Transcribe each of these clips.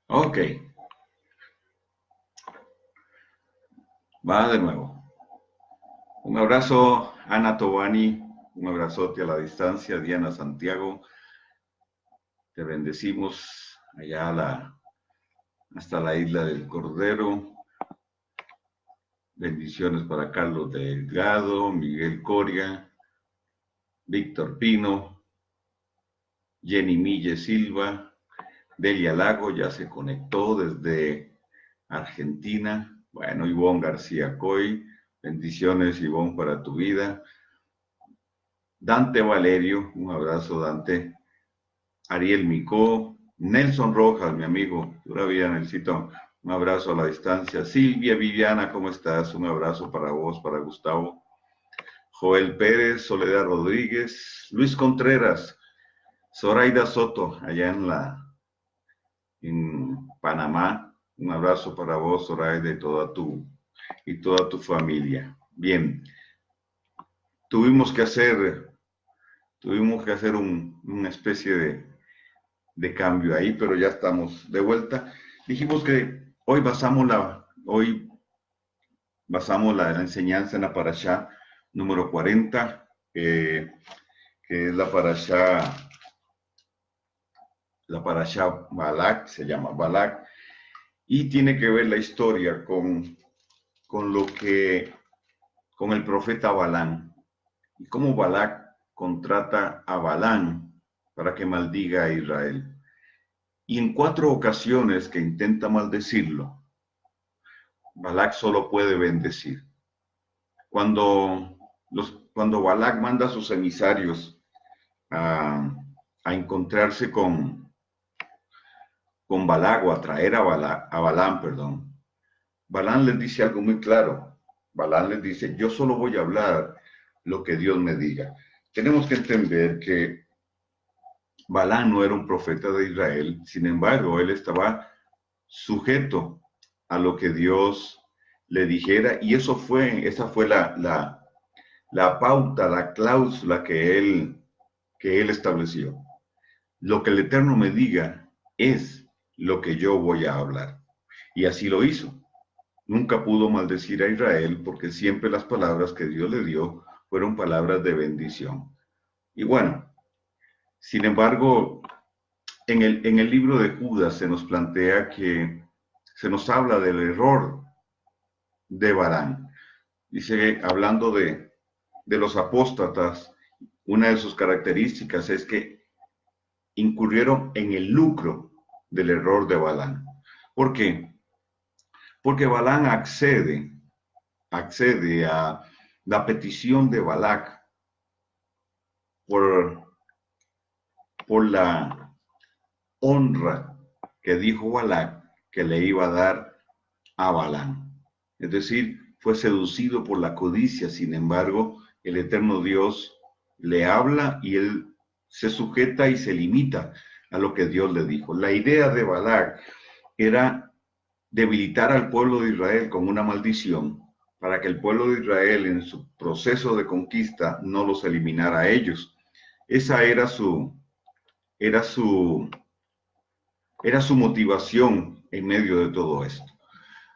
Ok, va de nuevo. Un abrazo, Ana Tobani, un abrazote a la distancia, Diana Santiago. Te bendecimos allá hasta la isla del Cordero. Bendiciones para Carlos Delgado, Miguel Coria, Víctor Pino, Jenny Mille Silva, Delia Lago ya se conectó desde Argentina. Bueno, Ivonne García Coy, bendiciones Ivonne para tu vida. Dante Valerio, un abrazo Dante. Ariel Micó, Nelson Rojas, mi amigo, todavía Nelsito, un abrazo a la distancia. Silvia Viviana, ¿cómo estás? Un abrazo para vos, para Gustavo. Joel Pérez, Soledad Rodríguez, Luis Contreras, Zoraida Soto, allá en Panamá. Un abrazo para vos, Zoraida, y toda tu familia. Bien, tuvimos que hacer, una especie de cambio ahí, pero ya estamos de vuelta. Dijimos que hoy basamos la enseñanza en la parashá número 40, que es la parashá Balak, se llama Balak, y tiene que ver la historia con lo que, con el profeta Balán, y cómo Balak contrata a Balán para que maldiga a Israel. Y en 4 ocasiones que intenta maldecirlo, Balak solo puede bendecir. Cuando Balak manda a sus emisarios a, a encontrarse con Balak o a traer a Balán, perdón, Balán les dice algo muy claro. Balán les dice, yo solo voy a hablar lo que Dios me diga. Tenemos que entender que Balán no era un profeta de Israel, sin embargo, él estaba sujeto a lo que Dios le dijera, y esa fue la pauta, la cláusula que él estableció. Lo que el Eterno me diga es lo que yo voy a hablar. Y así lo hizo. Nunca pudo maldecir a Israel porque siempre las palabras que Dios le dio fueron palabras de bendición. Y bueno, sin embargo, en el libro de Judas se nos plantea se nos habla del error de Balán. Dice, hablando de los apóstatas, una de sus características es que incurrieron en el lucro del error de Balán. ¿Por qué? Porque Balán accede a la petición de Balac por, por la honra que dijo Balac que le iba a dar a Balán. Es decir, fue seducido por la codicia, sin embargo, el eterno Dios le habla y él se sujeta y se limita a lo que Dios le dijo. La idea de Balac era debilitar al pueblo de Israel con una maldición para que el pueblo de Israel en su proceso de conquista no los eliminara a ellos. Esa era su, era su motivación en medio de todo esto.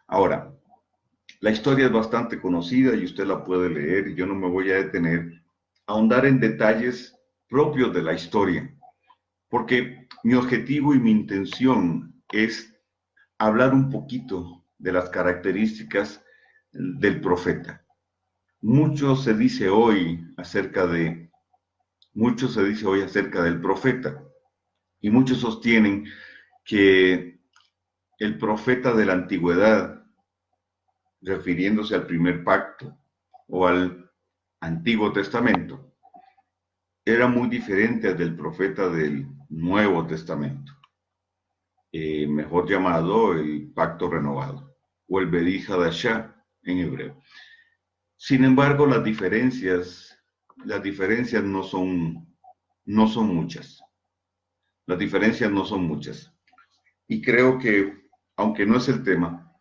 Ahora, la historia es bastante conocida y usted la puede leer y yo no me voy a detener a ahondar en detalles propios de la historia, porque mi objetivo y mi intención es hablar un poquito de las características del profeta. Mucho se dice hoy acerca del profeta y muchos sostienen que el profeta de la antigüedad, refiriéndose al primer pacto o al Antiguo Testamento, era muy diferente del profeta del Nuevo Testamento, mejor llamado el pacto renovado o el Brit Hadashah en hebreo. Sin embargo, las diferencias no son muchas. Las diferencias no son muchas. Y creo que, aunque no es el tema,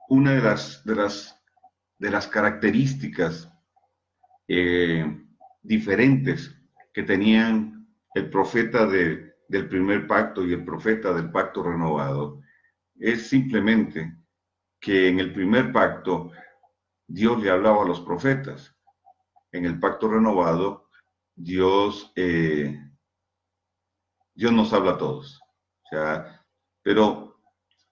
una de las características diferentes que tenían el profeta del primer pacto y el profeta del pacto renovado es simplemente que en el primer pacto Dios le hablaba a los profetas. En el pacto renovado, Dios nos habla a todos. O sea, pero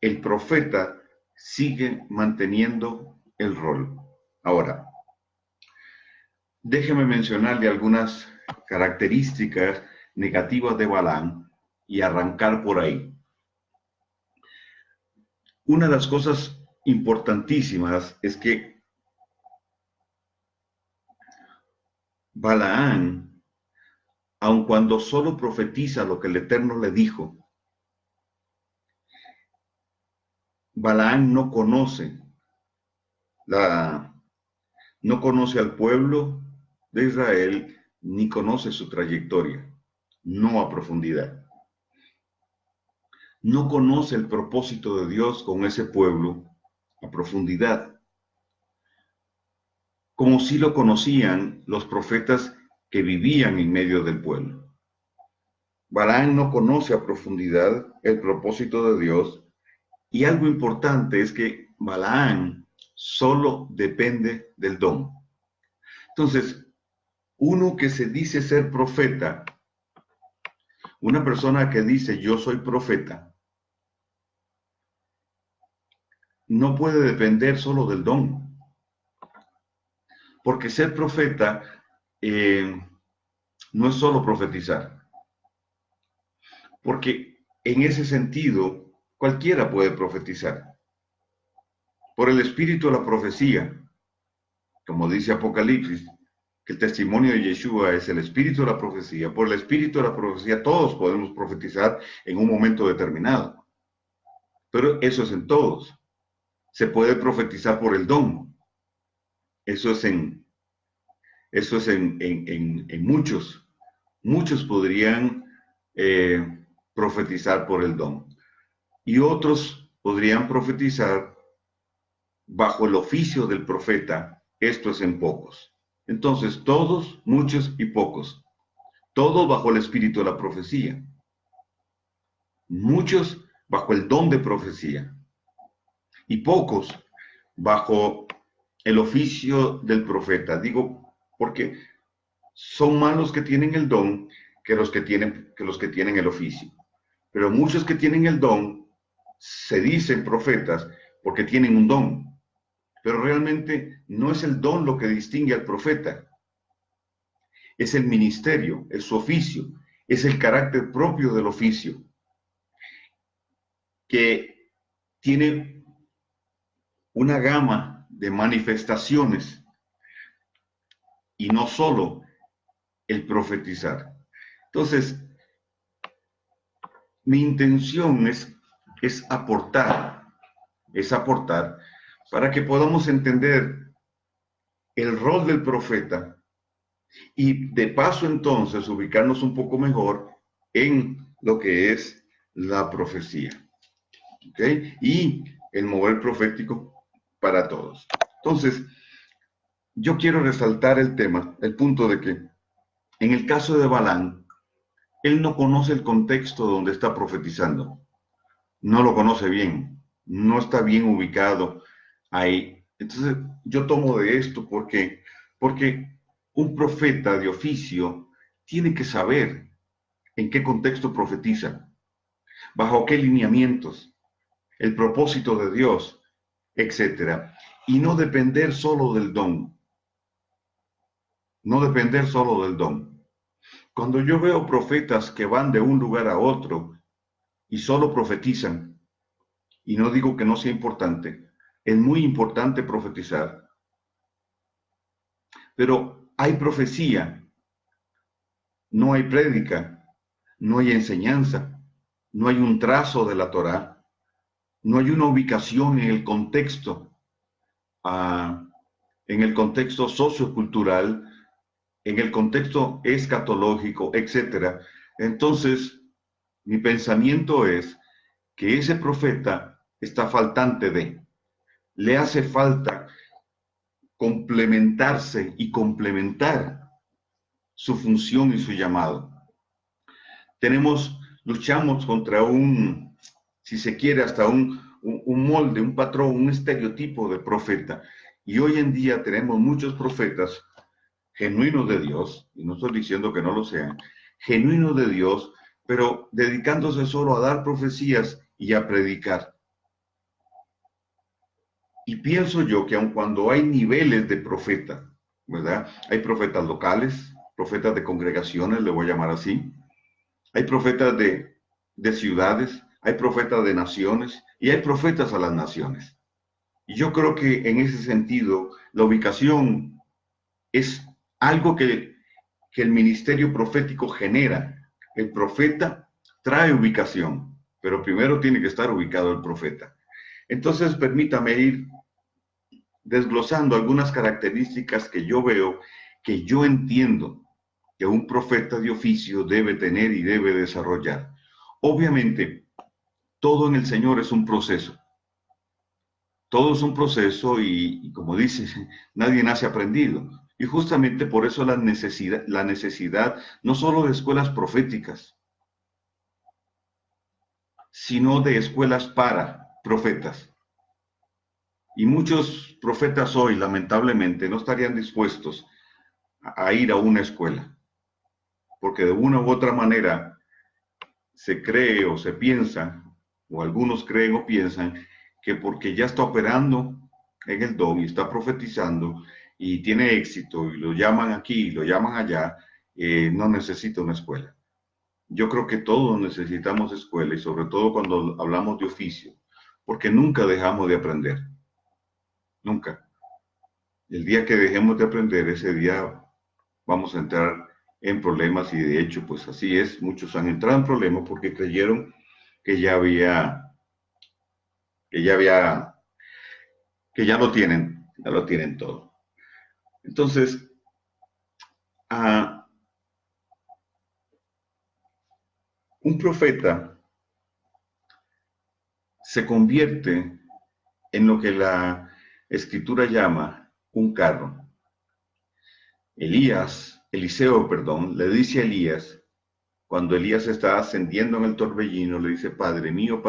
el profeta sigue manteniendo el rol. Ahora, déjeme mencionarle algunas características negativas de Balaam y arrancar por ahí. Una de las cosas importantísimas es que Balaam, aun cuando solo profetiza lo que el Eterno le dijo, Balaam no conoce al pueblo de Israel ni conoce su trayectoria, no a profundidad. No conoce el propósito de Dios con ese pueblo a profundidad, como si lo conocían los profetas que vivían en medio del pueblo. Balaam no conoce a profundidad el propósito de Dios, y algo importante es que Balaam solo depende del don. Entonces, uno que se dice ser profeta, una persona que dice yo soy profeta, no puede depender solo del don, porque ser profeta no es solo profetizar, porque en ese sentido cualquiera puede profetizar. Por el espíritu de la profecía, como dice Apocalipsis, que el testimonio de Yeshua es el espíritu de la profecía. Por el espíritu de la profecía todos podemos profetizar en un momento determinado. Pero eso es en todos. Se puede profetizar por el don. Eso es en muchos. Muchos podrían profetizar por el don. Y otros podrían profetizar bajo el oficio del profeta. Esto es en pocos. Entonces, todos, muchos y pocos. Todos bajo el espíritu de la profecía. Muchos bajo el don de profecía. Y pocos bajo el oficio del profeta. Digo, porque son más los que tienen el don que los que tienen el oficio. Pero muchos que tienen el don se dicen profetas porque tienen un don. Pero realmente no es el don lo que distingue al profeta. Es el ministerio, es su oficio, es el carácter propio del oficio, que tiene una gama de manifestaciones y no solo el profetizar. Entonces, mi intención es aportar para que podamos entender el rol del profeta y de paso entonces ubicarnos un poco mejor en lo que es la profecía. ¿Ok? Y el mover profético para todos. Entonces, yo quiero resaltar el punto de que en el caso de Balaam, él no conoce el contexto donde está profetizando. No lo conoce bien, no está bien ubicado ahí. Entonces, yo tomo de esto porque un profeta de oficio tiene que saber en qué contexto profetiza, bajo qué lineamientos, el propósito de Dios, etcétera, y no depender solo del don. No depender solo del don. Cuando yo veo profetas que van de un lugar a otro y solo profetizan, y no digo que no sea importante, es muy importante profetizar, pero hay profecía, no hay prédica, no hay enseñanza, no hay un trazo de la Torá, no hay una ubicación en el contexto sociocultural, en el contexto escatológico, etcétera. Entonces, mi pensamiento es que ese profeta está faltante le hace falta complementarse y complementar su función y su llamado. Tenemos luchamos contra un, si se quiere, hasta un molde, un patrón, un estereotipo de profeta. Y hoy en día tenemos muchos profetas genuinos de Dios, y no estoy diciendo que no lo sean, genuinos de Dios, pero dedicándose solo a dar profecías y a predicar. Y pienso yo que aun cuando hay niveles de profeta, ¿verdad? Hay profetas locales, profetas de congregaciones, le voy a llamar así, hay profetas de ciudades, hay profetas de naciones y hay profetas a las naciones. Y yo creo que en ese sentido la ubicación es algo que el ministerio profético genera. El profeta trae ubicación, pero primero tiene que estar ubicado el profeta. Entonces, permítame ir desglosando algunas características que yo veo, que yo entiendo que un profeta de oficio debe tener y debe desarrollar. Obviamente, todo en el Señor es un proceso. Todo es un proceso y como dice, nadie nace aprendido. Y justamente por eso la necesidad no solo de escuelas proféticas, sino de escuelas para profetas. Y muchos profetas hoy, lamentablemente, no estarían dispuestos a ir a una escuela, porque de una u otra manera se cree o se piensa, o algunos creen o piensan, que porque ya está operando en el don y está profetizando y tiene éxito y lo llaman aquí y lo llaman allá, no necesita una escuela. Yo creo que todos necesitamos escuela y sobre todo cuando hablamos de oficio, porque nunca dejamos de aprender, nunca. El día que dejemos de aprender, ese día vamos a entrar en problemas y de hecho, pues así es, muchos han entrado en problemas porque creyeron que ya había, que ya había, que ya lo tienen todo. Entonces, a un profeta se convierte en lo que la escritura llama un carro. Eliseo, le dice a Elías, cuando Elías está ascendiendo en el torbellino, le dice, Padre mío,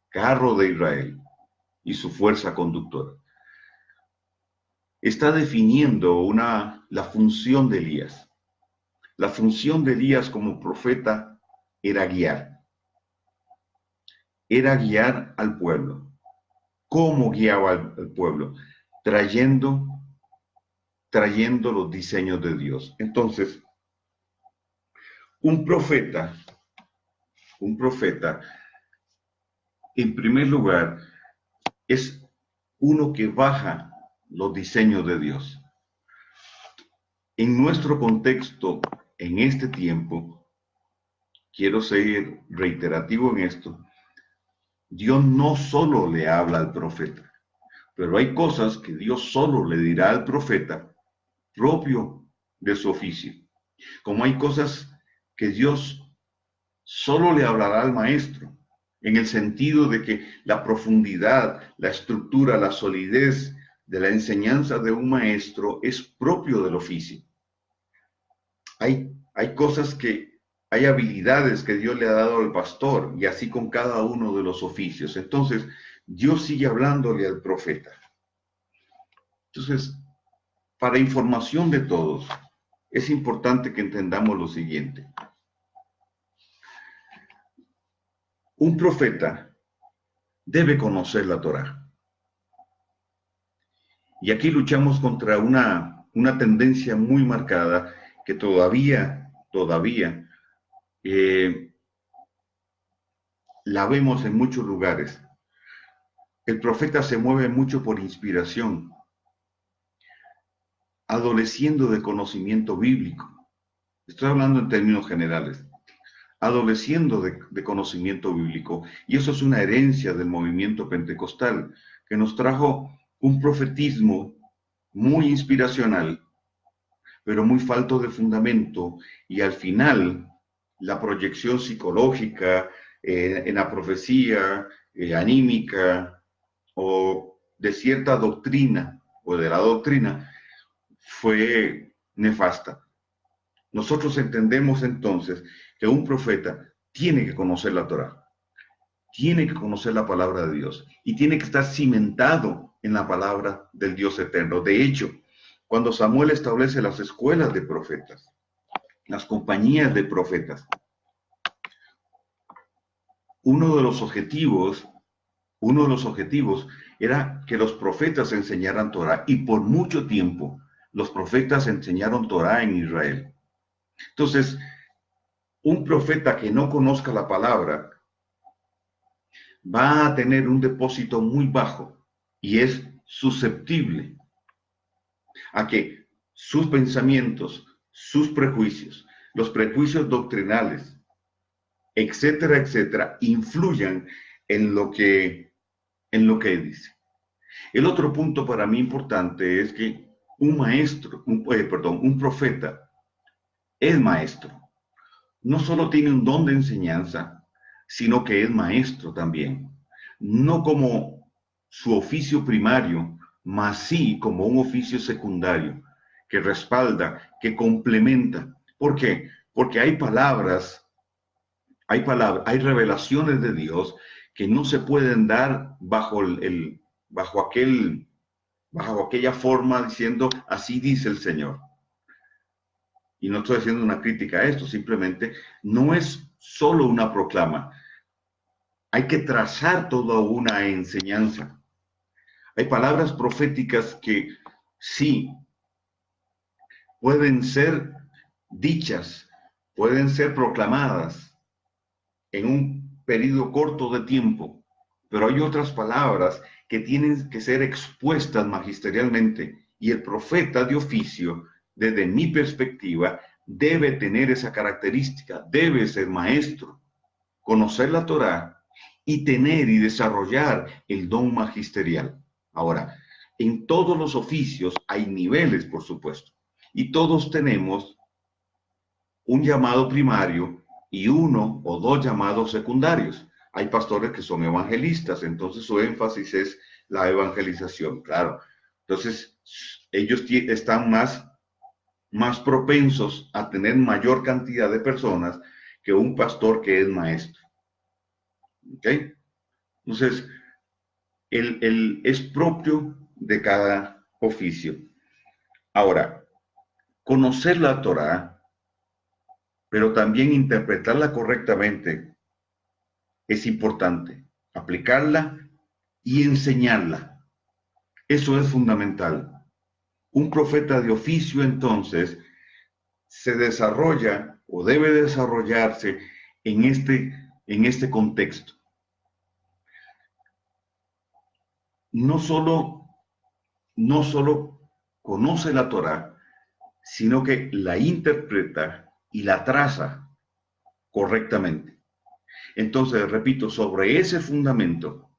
carro de Israel y su fuerza conductora. Está definiendo la función de Elías. La función de Elías como profeta era guiar al pueblo. ¿Cómo guiaba al pueblo? Trayendo los diseños de Dios. Entonces, un profeta, en primer lugar, es uno que baja los diseños de Dios. En nuestro contexto, en este tiempo, quiero ser reiterativo en esto, Dios no solo le habla al profeta, pero hay cosas que Dios solo le dirá al profeta propio de su oficio. Como hay cosas que Dios solo le hablará al maestro, en el sentido de que la profundidad, la estructura, la solidez de la enseñanza de un maestro es propio del oficio. Hay cosas hay habilidades que Dios le ha dado al pastor y así con cada uno de los oficios. Entonces, Dios sigue hablándole al profeta. Entonces, para información de todos, es importante que entendamos lo siguiente. Un profeta debe conocer la Torá. Y aquí luchamos contra una tendencia muy marcada que todavía la vemos en muchos lugares. El profeta se mueve mucho por inspiración, adoleciendo de conocimiento bíblico. Estoy hablando en términos generales. Adoleciendo de conocimiento bíblico. Y eso es una herencia del movimiento pentecostal, que nos trajo un profetismo muy inspiracional, pero muy falto de fundamento, y al final la proyección psicológica en la profecía anímica o de cierta doctrina o de la doctrina fue nefasta. Nosotros entendemos entonces que un profeta tiene que conocer la Torá, tiene que conocer la palabra de Dios y tiene que estar cimentado en la palabra del Dios eterno. De hecho, cuando Samuel establece las escuelas de profetas, las compañías de profetas, uno de los objetivos era que los profetas enseñaran Torá, y por mucho tiempo los profetas enseñaron Torá en Israel. Entonces, un profeta que no conozca la palabra va a tener un depósito muy bajo y es susceptible a que sus pensamientos, sus prejuicios, los prejuicios doctrinales, etcétera, etcétera, influyan en lo que dice. El otro punto para mí importante es que un profeta es maestro. No solo tiene un don de enseñanza, sino que es maestro también. No como su oficio primario, mas sí como un oficio secundario que respalda, que complementa. ¿Por qué? Porque hay revelaciones de Dios que no se pueden dar bajo aquella forma diciendo, así dice el Señor. Y no estoy haciendo una crítica a esto, simplemente no es solo una proclama. Hay que trazar toda una enseñanza. Hay palabras proféticas que sí pueden ser dichas, pueden ser proclamadas en un periodo corto de tiempo, pero hay otras palabras que tienen que ser expuestas magisterialmente, y el profeta de oficio, desde mi perspectiva, debe tener esa característica, debe ser maestro, conocer la Torá y tener y desarrollar el don magisterial. Ahora, en todos los oficios hay niveles, por supuesto, y todos tenemos un llamado primario y uno o dos llamados secundarios. Hay pastores que son evangelistas, entonces su énfasis es la evangelización, claro. Entonces, ellos están más propensos a tener mayor cantidad de personas que un pastor que es maestro. ¿Ok? Entonces, es propio de cada oficio. Ahora, conocer la Torá, pero también interpretarla correctamente, es importante. Aplicarla y enseñarla. Eso es fundamental. Un profeta de oficio, entonces, se desarrolla o debe desarrollarse en este contexto. No solo conoce la Torá, sino que la interpreta y la traza correctamente. Entonces, repito, sobre ese fundamento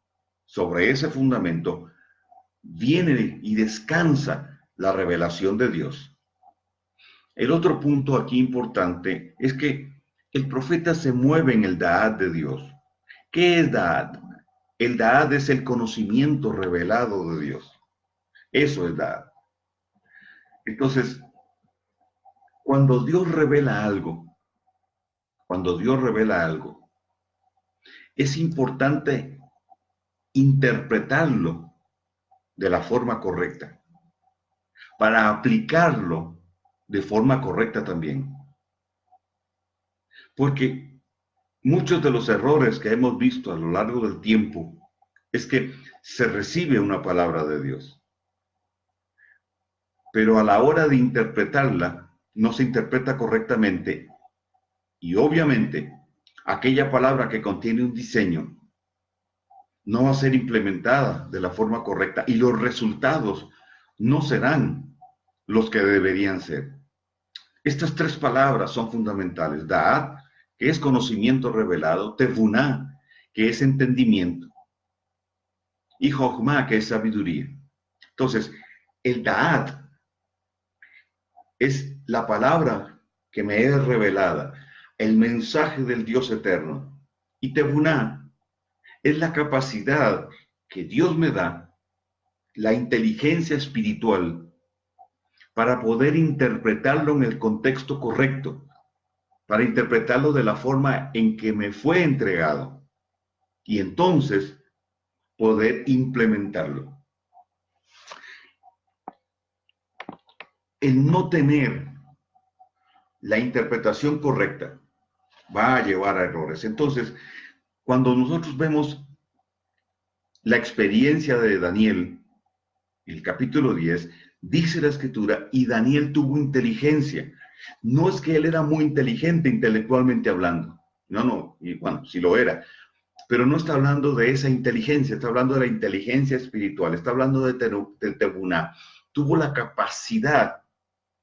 viene y descansa la revelación de Dios. El otro punto aquí importante es que el profeta se mueve en el Da'at de Dios. ¿Qué es Da'at? El Da'at es el conocimiento revelado de Dios. Eso es Da'at. Entonces, cuando Dios revela algo, es importante interpretarlo de la forma correcta, para aplicarlo de forma correcta también. Porque muchos de los errores que hemos visto a lo largo del tiempo es que se recibe una palabra de Dios, pero a la hora de interpretarla no se interpreta correctamente, y obviamente aquella palabra que contiene un diseño no va a ser implementada de la forma correcta y los resultados no serán los que deberían ser. Estas tres palabras son fundamentales. Da'at, que es conocimiento revelado; Tevuná, que es entendimiento; y Jochma, que es sabiduría. Entonces, el Da'at es la palabra que me es revelada, el mensaje del Dios eterno. Y Tevuná es la capacidad que Dios me da, la inteligencia espiritual, para poder interpretarlo en el contexto correcto. para interpretarlo de la forma en que me fue entregado y entonces poder implementarlo. El no tener la interpretación correcta va a llevar a errores. Entonces, cuando nosotros vemos la experiencia de Daniel, el capítulo 10, dice la escritura, y Daniel tuvo inteligencia. No es que él era muy inteligente intelectualmente hablando. No, y bueno, sí lo era. Pero no está hablando de esa inteligencia, está hablando de la inteligencia espiritual, está hablando de Tebuná. Tuvo la capacidad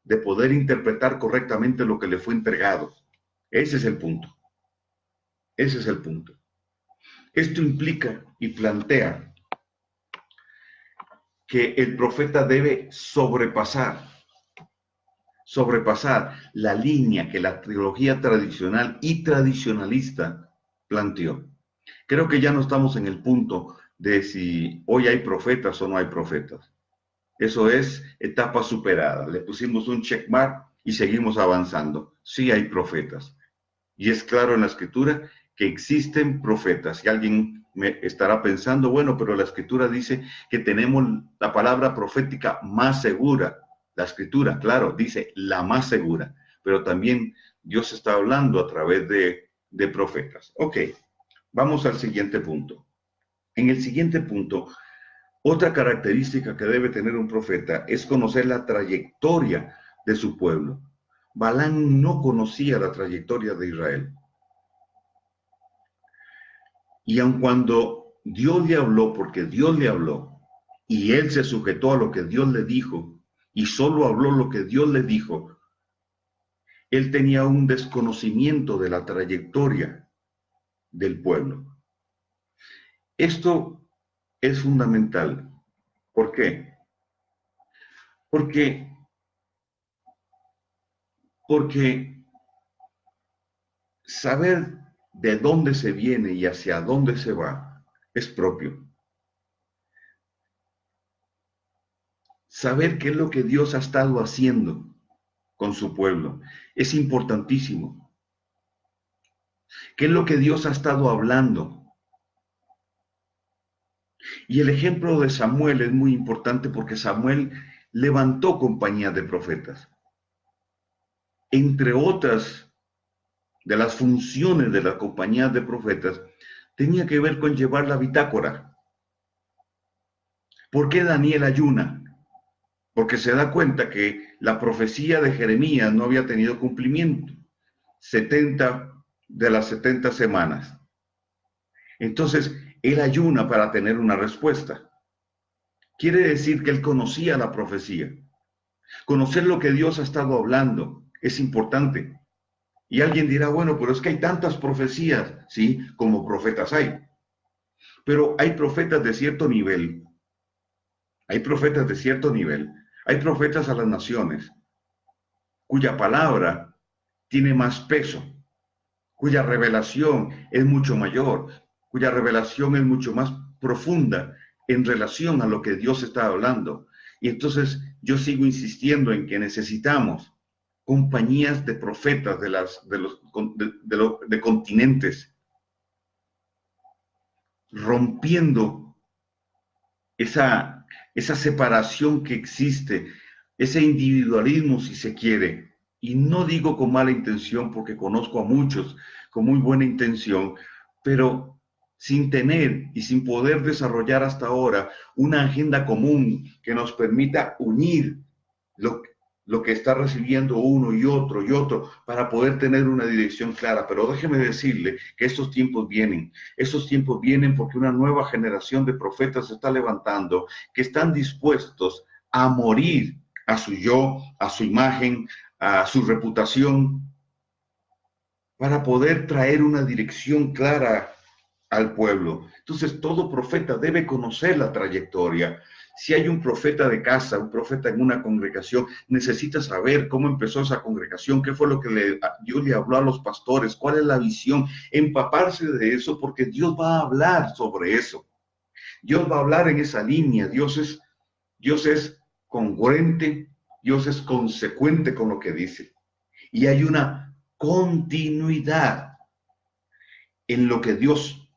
de poder interpretar correctamente lo que le fue entregado. Ese es el punto. Ese es el punto. Esto implica y plantea que el profeta debe sobrepasar la línea que la teología tradicional y tradicionalista planteó. Creo que ya no estamos en el punto de si hoy hay profetas o no hay profetas. Eso es etapa superada. Le pusimos un checkmark y seguimos avanzando. Sí hay profetas. Y es claro en la escritura que existen profetas. Y alguien me estará pensando, bueno, pero la escritura dice que tenemos la palabra profética más segura. La escritura, claro, dice la más segura. Pero también Dios está hablando a través de profetas. Ok, vamos al siguiente punto. En el siguiente punto, otra característica que debe tener un profeta es conocer la trayectoria de su pueblo. Balaam no conocía la trayectoria de Israel. Y aun cuando Dios le habló, porque Dios le habló, y él se sujetó a lo que Dios le dijo, y solo habló lo que Dios le dijo, él tenía un desconocimiento de la trayectoria del pueblo. Esto es fundamental. ¿Por qué? Porque saber de dónde se viene y hacia dónde se va es propio. Saber qué es lo que Dios ha estado haciendo con su pueblo es importantísimo. ¿Qué es lo que Dios ha estado hablando? Y el ejemplo de Samuel es muy importante porque Samuel levantó compañía de profetas. Entre otras de las funciones de la compañía de profetas, tenía que ver con llevar la bitácora. ¿Por qué Daniel ayuna? Porque se da cuenta que la profecía de Jeremías no había tenido cumplimiento. 70 de las 70 semanas. Entonces, él ayuna para tener una respuesta. Quiere decir que él conocía la profecía. Conocer lo que Dios ha estado hablando es importante. Y alguien dirá, bueno, pero es que hay tantas profecías, ¿sí? Como profetas hay. Pero hay profetas de cierto nivel. Hay profetas de cierto nivel. Hay profetas a las naciones, cuya palabra tiene más peso, cuya revelación es mucho mayor, cuya revelación es mucho más profunda en relación a lo que Dios está hablando. Y entonces yo sigo insistiendo en que necesitamos compañías de profetas de continentes, rompiendo esa separación que existe, ese individualismo si se quiere. Y no digo con mala intención porque conozco a muchos con muy buena intención, pero sin tener y sin poder desarrollar hasta ahora una agenda común que nos permita unir lo que está recibiendo uno y otro para poder tener una dirección clara. Pero déjeme decirle que estos tiempos vienen porque una nueva generación de profetas se está levantando que están dispuestos a morir a su yo, a su imagen, a su reputación, para poder traer una dirección clara al pueblo. Entonces, todo profeta debe conocer la trayectoria. Si hay un profeta de casa, un profeta en una congregación, necesita saber cómo empezó esa congregación, qué fue lo que Dios le habló a los pastores, cuál es la visión, empaparse de eso, porque Dios va a hablar sobre eso. Dios va a hablar en esa línea. Dios es congruente, Dios es consecuente con lo que dice. Y hay una continuidad en lo que Dios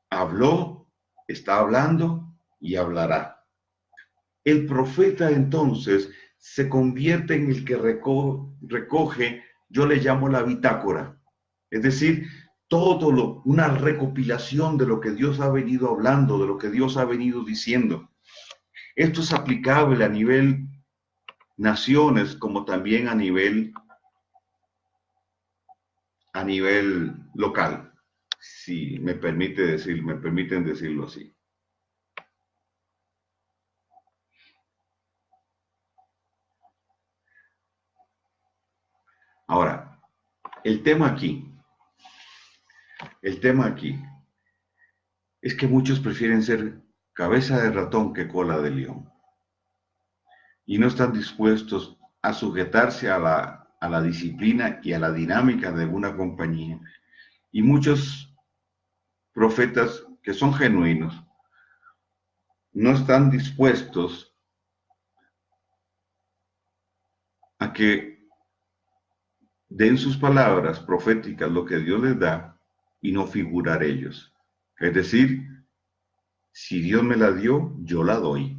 habló, está hablando y hablará. El profeta entonces se convierte en el que recoge, yo le llamo la bitácora, es decir, una recopilación de lo que Dios ha venido hablando, de lo que Dios ha venido diciendo. Esto es aplicable a nivel naciones como también a nivel local, si me permiten decirlo así. Ahora, el tema aquí es que muchos prefieren ser cabeza de ratón que cola de león y no están dispuestos a sujetarse a la disciplina y a la dinámica de una compañía. Y muchos profetas que son genuinos no están dispuestos a que den sus palabras proféticas lo que Dios les da y no figurar ellos. Es decir, si Dios me la dio, yo la doy.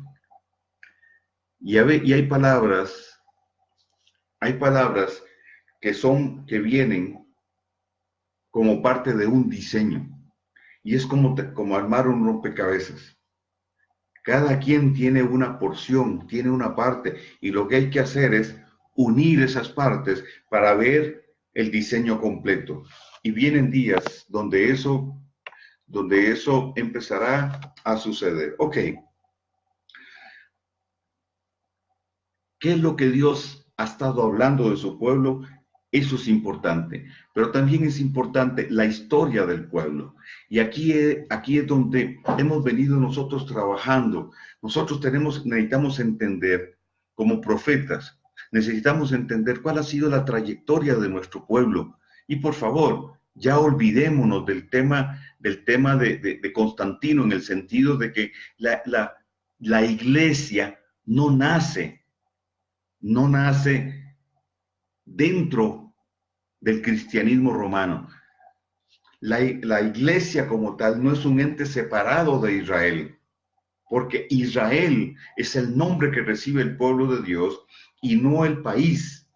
Y hay palabras que vienen como parte de un diseño. Y es como armar un rompecabezas. Cada quien tiene una porción, tiene una parte, y lo que hay que hacer es unir esas partes para ver el diseño completo. Y vienen días donde eso empezará a suceder. Ok, ¿qué es lo que Dios ha estado hablando de su pueblo? Eso es importante, pero también es importante la historia del pueblo. Y aquí es donde hemos venido nosotros trabajando. Nosotros necesitamos entender, como profetas, necesitamos entender cuál ha sido la trayectoria de nuestro pueblo. Y por favor, ya olvidémonos del tema de Constantino, en el sentido de que la iglesia no nace dentro del cristianismo romano. La iglesia como tal no es un ente separado de Israel, porque Israel es el nombre que recibe el pueblo de Dios y no el país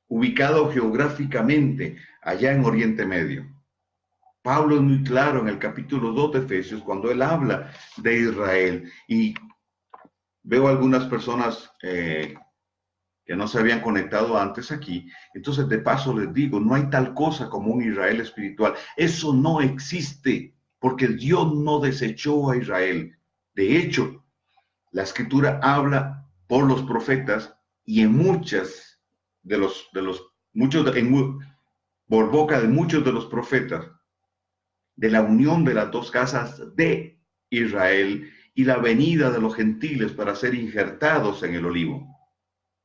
ubicado geográficamente allá en Oriente Medio. Pablo es muy claro en el capítulo 2 de Efesios cuando él habla de Israel, y veo algunas personas que no se habían conectado antes aquí. Entonces, de paso les digo, no hay tal cosa como un Israel espiritual. Eso no existe, porque Dios no desechó a Israel. De hecho, la escritura habla por los profetas y en por boca de muchos de los profetas, de la unión de las dos casas de Israel y la venida de los gentiles para ser injertados en el olivo,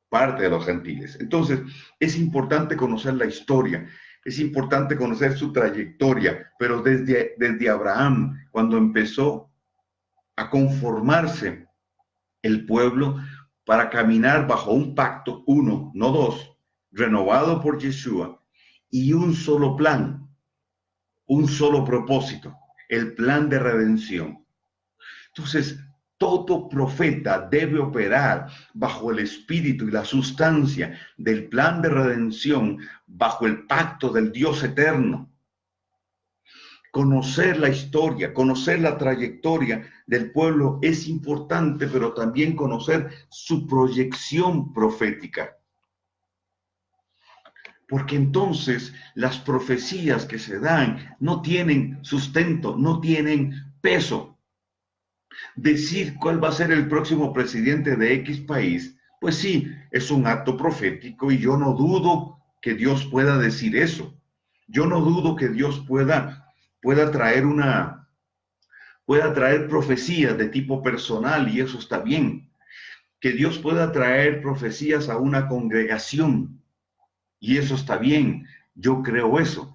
parte de los gentiles. Entonces, es importante conocer la historia, es importante conocer su trayectoria, pero desde Abraham, cuando empezó a conformarse el pueblo para caminar bajo un pacto, uno, no dos, renovado por Yeshua, y un solo plan, un solo propósito, el plan de redención. Entonces, todo profeta debe operar bajo el espíritu y la sustancia del plan de redención, bajo el pacto del Dios eterno. Conocer la historia, conocer la trayectoria del pueblo es importante, pero también conocer su proyección profética. Porque entonces las profecías que se dan no tienen sustento, no tienen peso. Decir cuál va a ser el próximo presidente de X país, pues sí, es un acto profético y yo no dudo que Dios pueda decir eso. Yo no dudo que Dios pueda traer profecías de tipo personal, y eso está bien. Que Dios pueda traer profecías a una congregación, y eso está bien. Yo creo eso.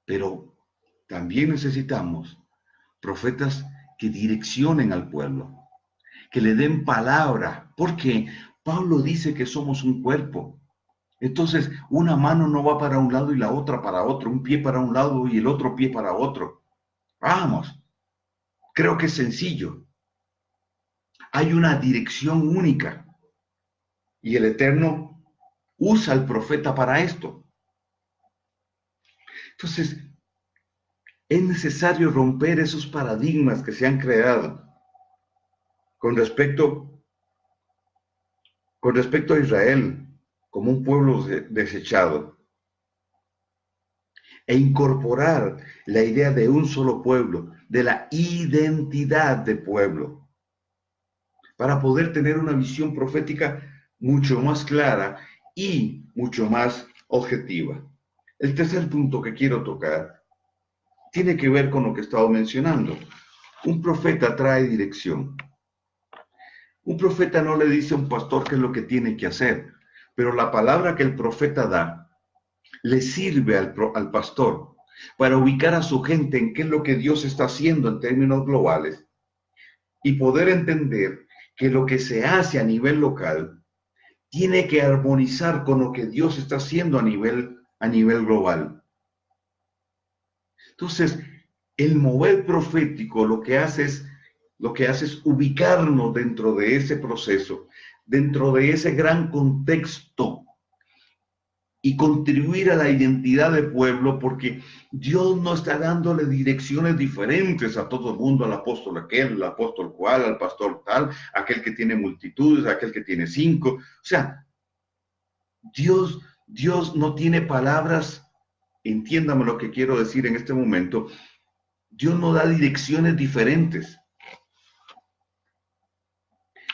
Pero también necesitamos profetas que direccionen al pueblo. que le den palabra, porque Pablo dice que somos un cuerpo. Entonces, una mano no va para un lado y la otra para otro, un pie para un lado y el otro pie para otro. Vamos, creo que es sencillo. Hay una dirección única y el Eterno usa al profeta para esto. Entonces, es necesario romper esos paradigmas que se han creado con respecto a Israel como un pueblo desechado e incorporar la idea de un solo pueblo, de la identidad de pueblo, para poder tener una visión profética mucho más clara y mucho más objetiva. El tercer punto que quiero tocar tiene que ver con lo que he estado mencionando. Un profeta trae dirección. Un profeta no le dice a un pastor qué es lo que tiene que hacer, pero la palabra que el profeta da le sirve al pastor para ubicar a su gente en qué es lo que Dios está haciendo en términos globales y poder entender que lo que se hace a nivel local tiene que armonizar con lo que Dios está haciendo a nivel global. Entonces, el mover profético lo que hace es ubicarnos dentro de ese proceso, dentro de ese gran contexto y contribuir a la identidad del pueblo, porque Dios no está dándole direcciones diferentes a todo el mundo, al apóstol aquel, al apóstol cual, al pastor tal, aquel que tiene multitudes, aquel que tiene 5. O sea, Dios no tiene palabras, entiéndame lo que quiero decir en este momento, Dios no da direcciones diferentes,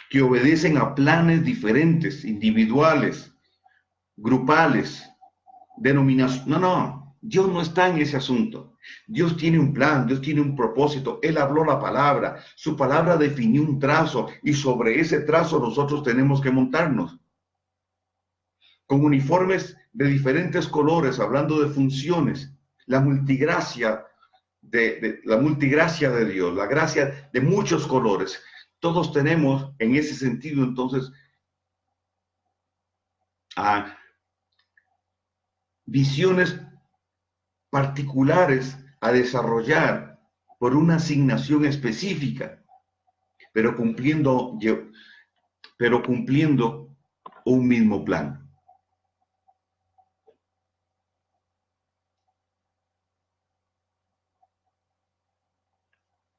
que obedecen a planes diferentes, individuales, grupales, denominación. No, Dios no está en ese asunto. Dios tiene un plan, Dios tiene un propósito. Él habló la palabra, su palabra definió un trazo y sobre ese trazo nosotros tenemos que montarnos. Con uniformes de diferentes colores, hablando de funciones, la multigracia la multigracia de Dios, la gracia de muchos colores. Todos tenemos en ese sentido entonces a visiones particulares a desarrollar por una asignación específica, pero cumpliendo un mismo plan.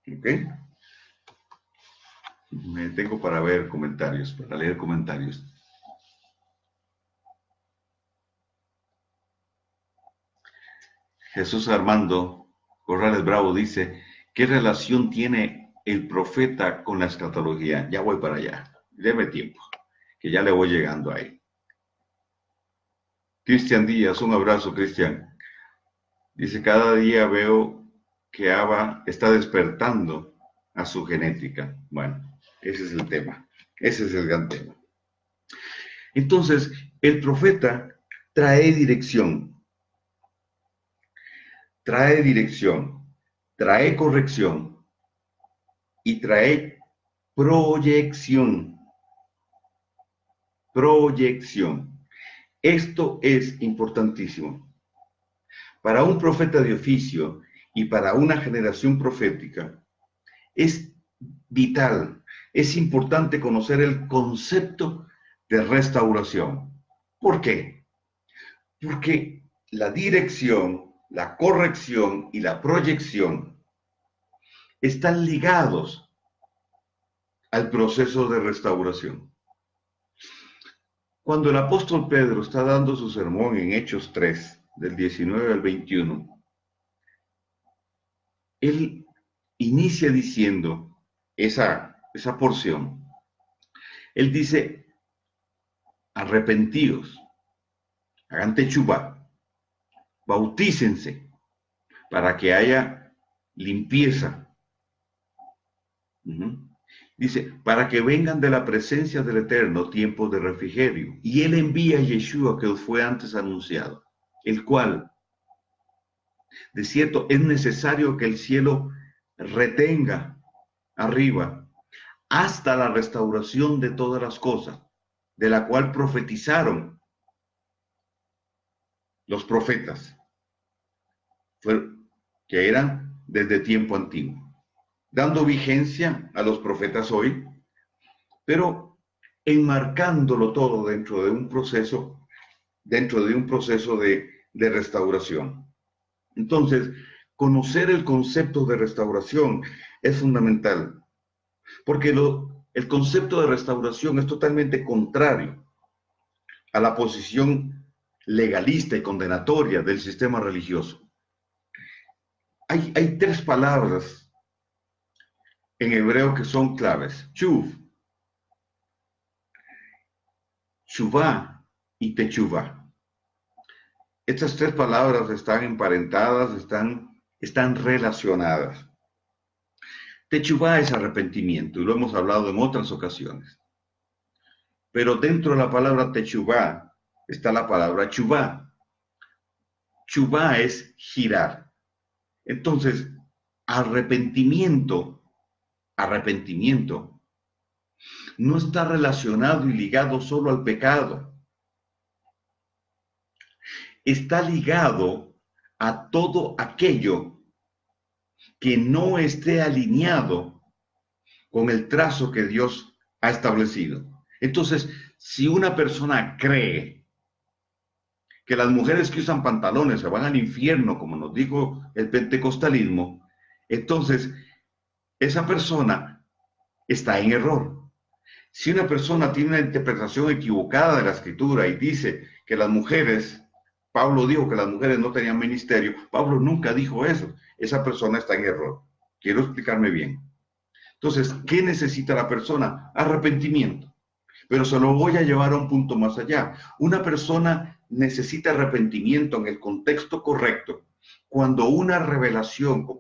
¿Ok? Me detengo para ver comentarios, para leer comentarios. Jesús Armando Corrales Bravo dice, ¿qué relación tiene el profeta con la escatología? Ya voy para allá. Deme tiempo, que ya le voy llegando ahí. Cristian Díaz, un abrazo, Cristian. Dice, cada día veo que Abba está despertando a su genética. Bueno, ese es el tema. Ese es el gran tema. Entonces, el profeta trae dirección, trae corrección y trae proyección. Esto es importantísimo. Para un profeta de oficio y para una generación profética, es vital, es importante conocer el concepto de restauración. ¿Por qué? Porque la dirección, la corrección y la proyección están ligados al proceso de restauración. Cuando el apóstol Pedro está dando su sermón en Hechos 3, del 19 al 21, él inicia diciendo esa porción. Él dice, arrepentíos, hagan techubá, bautícense para que haya limpieza. Dice, para que vengan de la presencia del Eterno tiempos de refrigerio. Y él envía a Yeshua que os fue antes anunciado, el cual, de cierto, es necesario que el cielo retenga arriba hasta la restauración de todas las cosas, de la cual profetizaron los profetas, que eran desde tiempo antiguo, dando vigencia a los profetas hoy, pero enmarcándolo todo dentro de un proceso de restauración. Entonces, conocer el concepto de restauración es fundamental, porque el concepto de restauración es totalmente contrario a la posición legalista y condenatoria del sistema religioso. Hay tres palabras en hebreo que son claves: chuv, chuvá y techuvá. Estas tres palabras están emparentadas, están relacionadas. Techuvá es arrepentimiento, y lo hemos hablado en otras ocasiones. Pero dentro de la palabra techuvá está la palabra chuvá. Chuvá es girar. Entonces, arrepentimiento no está relacionado y ligado solo al pecado. Está ligado a todo aquello que no esté alineado con el trazo que Dios ha establecido. Entonces, si una persona cree que las mujeres que usan pantalones se van al infierno, como nos dijo el pentecostalismo, entonces esa persona está en error. Si una persona tiene una interpretación equivocada de la escritura y dice que las mujeres, Pablo dijo que las mujeres no tenían ministerio, Pablo nunca dijo eso. Esa persona está en error. Quiero explicarme bien. Entonces, ¿qué necesita la persona? Arrepentimiento. Pero se lo voy a llevar a un punto más allá. Una persona necesita arrepentimiento en el contexto correcto cuando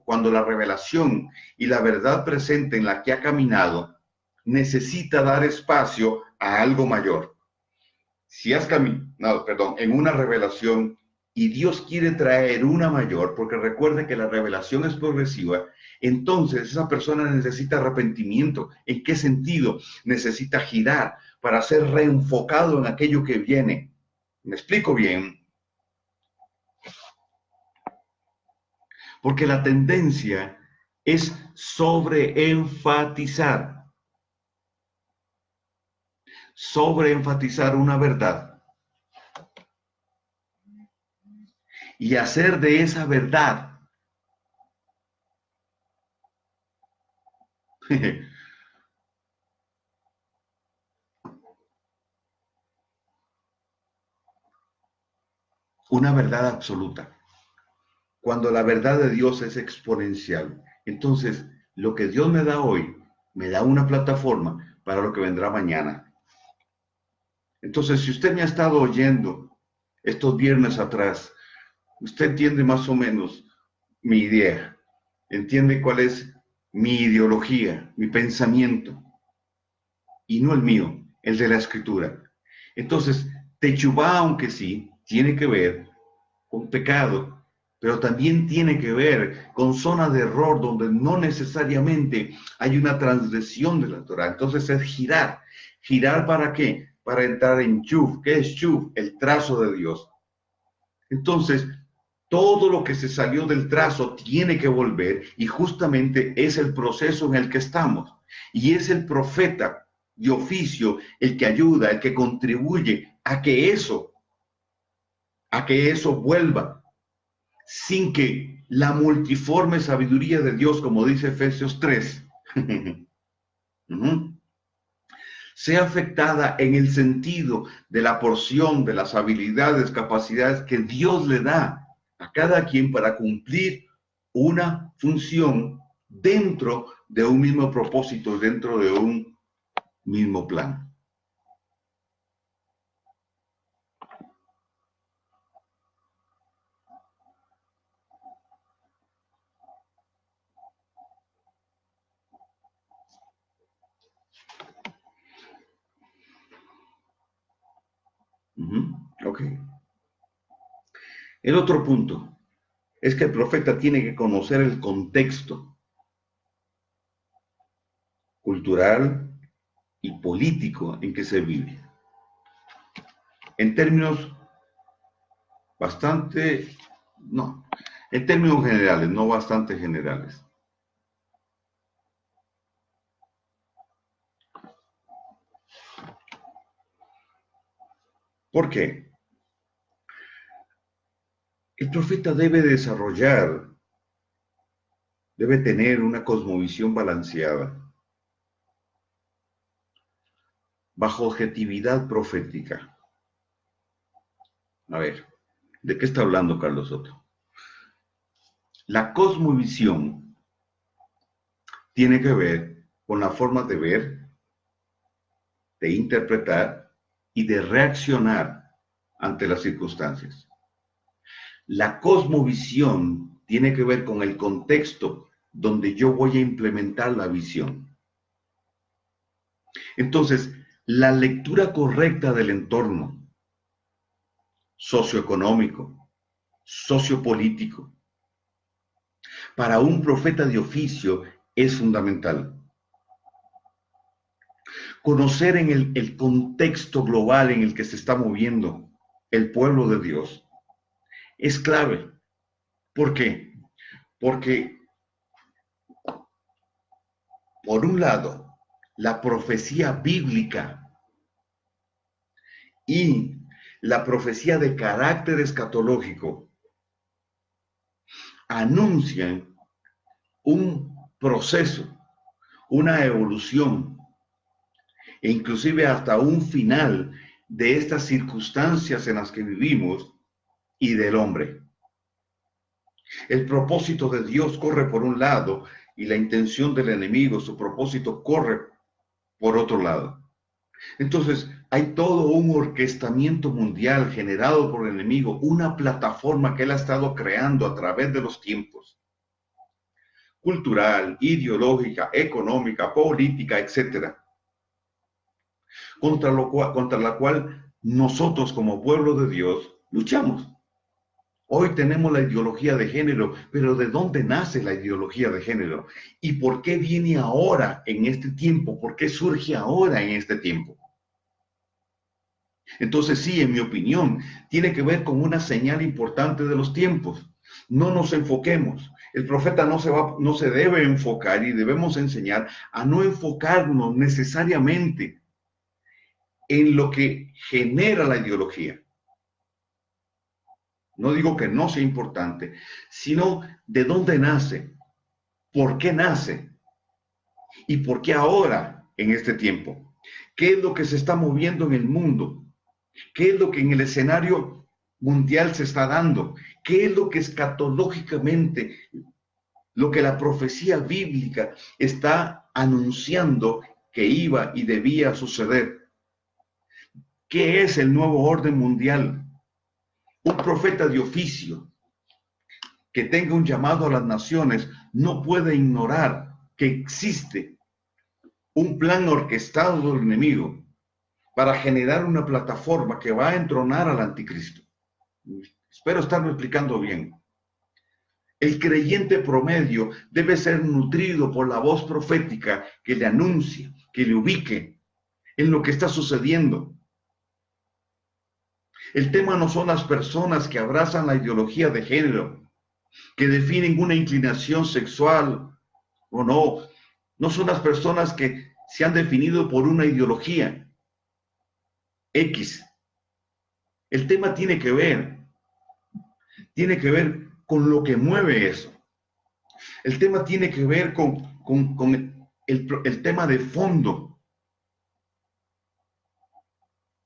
cuando la revelación y la verdad presente en la que ha caminado necesita dar espacio a algo mayor. Si has caminado, en una revelación y Dios quiere traer una mayor, porque recuerde que la revelación es progresiva, entonces esa persona necesita arrepentimiento. ¿En qué sentido? Necesita girar para ser reenfocado en aquello que viene. ¿Me explico bien? Porque la tendencia es sobreenfatizar una verdad y hacer de esa verdad una verdad absoluta, cuando la verdad de Dios es exponencial. Entonces, lo que Dios me da hoy, me da una plataforma para lo que vendrá mañana. Entonces, si usted me ha estado oyendo estos viernes atrás, usted entiende más o menos mi idea, entiende cuál es mi ideología, mi pensamiento, y no el mío, el de la escritura. Entonces, Techubá, aunque sí, tiene que ver con pecado, pero también tiene que ver con zonas de error donde no necesariamente hay una transgresión de la Torah. Entonces es girar. ¿Girar para qué? Para entrar en Chuv. ¿Qué es Chuv? El trazo de Dios. Entonces, todo lo que se salió del trazo tiene que volver, y justamente es el proceso en el que estamos. Y es el profeta de oficio el que ayuda, el que contribuye a que eso vuelva, sin que la multiforme sabiduría de Dios, como dice Efesios 3, sea afectada en el sentido de la porción de las habilidades, capacidades que Dios le da a cada quien para cumplir una función dentro de un mismo propósito, dentro de un mismo plan. Ok. El otro punto es que el profeta tiene que conocer el contexto cultural y político en que se vive. En términos en términos generales, no bastante generales. ¿Por qué? El profeta debe tener una cosmovisión balanceada, bajo objetividad profética. A ver, ¿de qué está hablando Carlos Soto? La cosmovisión tiene que ver con la forma de ver, de interpretar y de reaccionar ante las circunstancias. La cosmovisión tiene que ver con el contexto donde yo voy a implementar la visión. Entonces, la lectura correcta del entorno socioeconómico, sociopolítico, para un profeta de oficio es fundamental. Conocer en el contexto global en el que se está moviendo el pueblo de Dios es clave. ¿Por qué? Porque, por un lado, la profecía bíblica y la profecía de carácter escatológico anuncian un proceso, una evolución e inclusive hasta un final de estas circunstancias en las que vivimos y del hombre. El propósito de Dios corre por un lado y la intención del enemigo, su propósito, corre por otro lado. Entonces, hay todo un orquestamiento mundial generado por el enemigo, una plataforma que él ha estado creando a través de los tiempos, cultural, ideológica, económica, política, etc., contra la cual nosotros como pueblo de Dios luchamos. Hoy tenemos la ideología de género, pero ¿de dónde nace la ideología de género? ¿Y por qué viene ahora en este tiempo? ¿Por qué surge ahora en este tiempo? Entonces sí, en mi opinión, tiene que ver con una señal importante de los tiempos. No nos enfoquemos. El profeta no se debe enfocar y debemos enseñar a no enfocarnos necesariamente en lo que genera la ideología. No digo que no sea importante, sino de dónde nace, por qué nace y por qué ahora en este tiempo. ¿Qué es lo que se está moviendo en el mundo? ¿Qué es lo que en el escenario mundial se está dando? ¿Qué es lo que escatológicamente, lo que la profecía bíblica está anunciando que iba y debía suceder? ¿Qué es el nuevo orden mundial? Un profeta de oficio que tenga un llamado a las naciones no puede ignorar que existe un plan orquestado del enemigo para generar una plataforma que va a entronar al anticristo. Espero estarme explicando bien. El creyente promedio debe ser nutrido por la voz profética que le anuncie, que le ubique en lo que está sucediendo. El tema no son las personas que abrazan la ideología de género, que definen una inclinación sexual o no. No son las personas que se han definido por una ideología X. El tema tiene que ver con lo que mueve eso. El tema tiene que ver con el tema de fondo.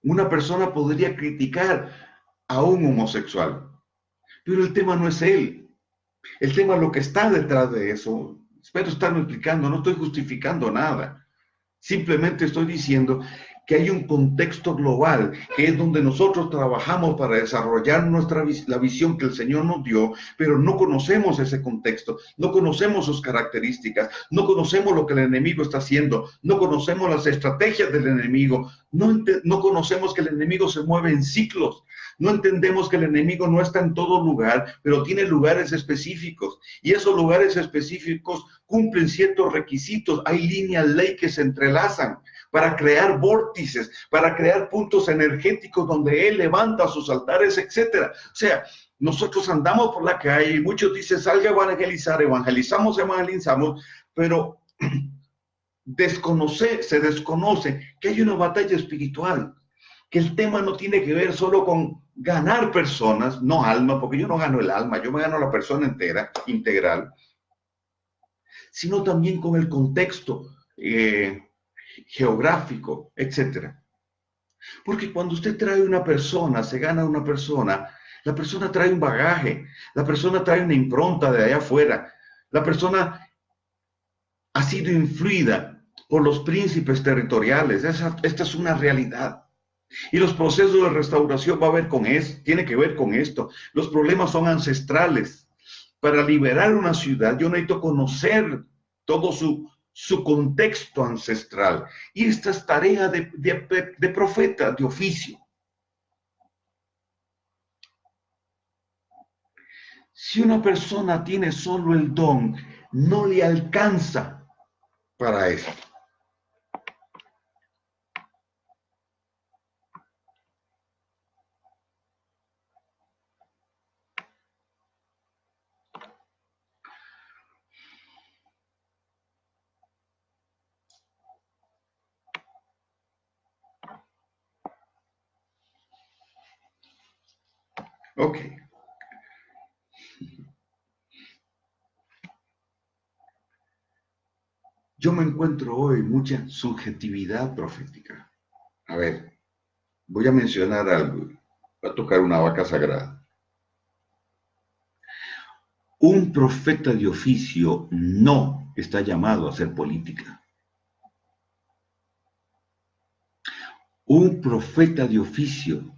Una persona podría criticar a un homosexual, pero el tema no es él. El tema es lo que está detrás de eso. Espero estarme explicando, no estoy justificando nada. Simplemente estoy diciendo que hay un contexto global, que es donde nosotros trabajamos para desarrollar la visión que el Señor nos dio, pero no conocemos ese contexto, no conocemos sus características, no conocemos lo que el enemigo está haciendo, no conocemos las estrategias del enemigo, no conocemos que el enemigo se mueve en ciclos. No entendemos que el enemigo no está en todo lugar, pero tiene lugares específicos. Y esos lugares específicos cumplen ciertos requisitos. Hay líneas ley que se entrelazan para crear vórtices, para crear puntos energéticos donde él levanta sus altares, etcétera. O sea, nosotros andamos por la calle y muchos dicen, salga a evangelizar, evangelizamos, pero se desconoce que hay una batalla espiritual, que el tema no tiene que ver solo con ganar personas, no alma, porque yo no gano el alma, yo me gano la persona entera, integral, sino también con el contexto geográfico, etcétera. Porque cuando usted trae una persona, se gana una persona, la persona trae un bagaje, la persona trae una impronta de allá afuera, la persona ha sido influida por los príncipes territoriales, esta es una realidad. Y los procesos de restauración tiene que ver con esto. Los problemas son ancestrales. Para liberar una ciudad, yo necesito conocer todo su contexto ancestral. Y esta es tarea de profeta, de oficio. Si una persona tiene solo el don, no le alcanza para eso. Ok. Yo me encuentro hoy mucha subjetividad profética. A ver, voy a mencionar algo. Voy a tocar una vaca sagrada. Un profeta de oficio no está llamado a hacer política. Un profeta de oficio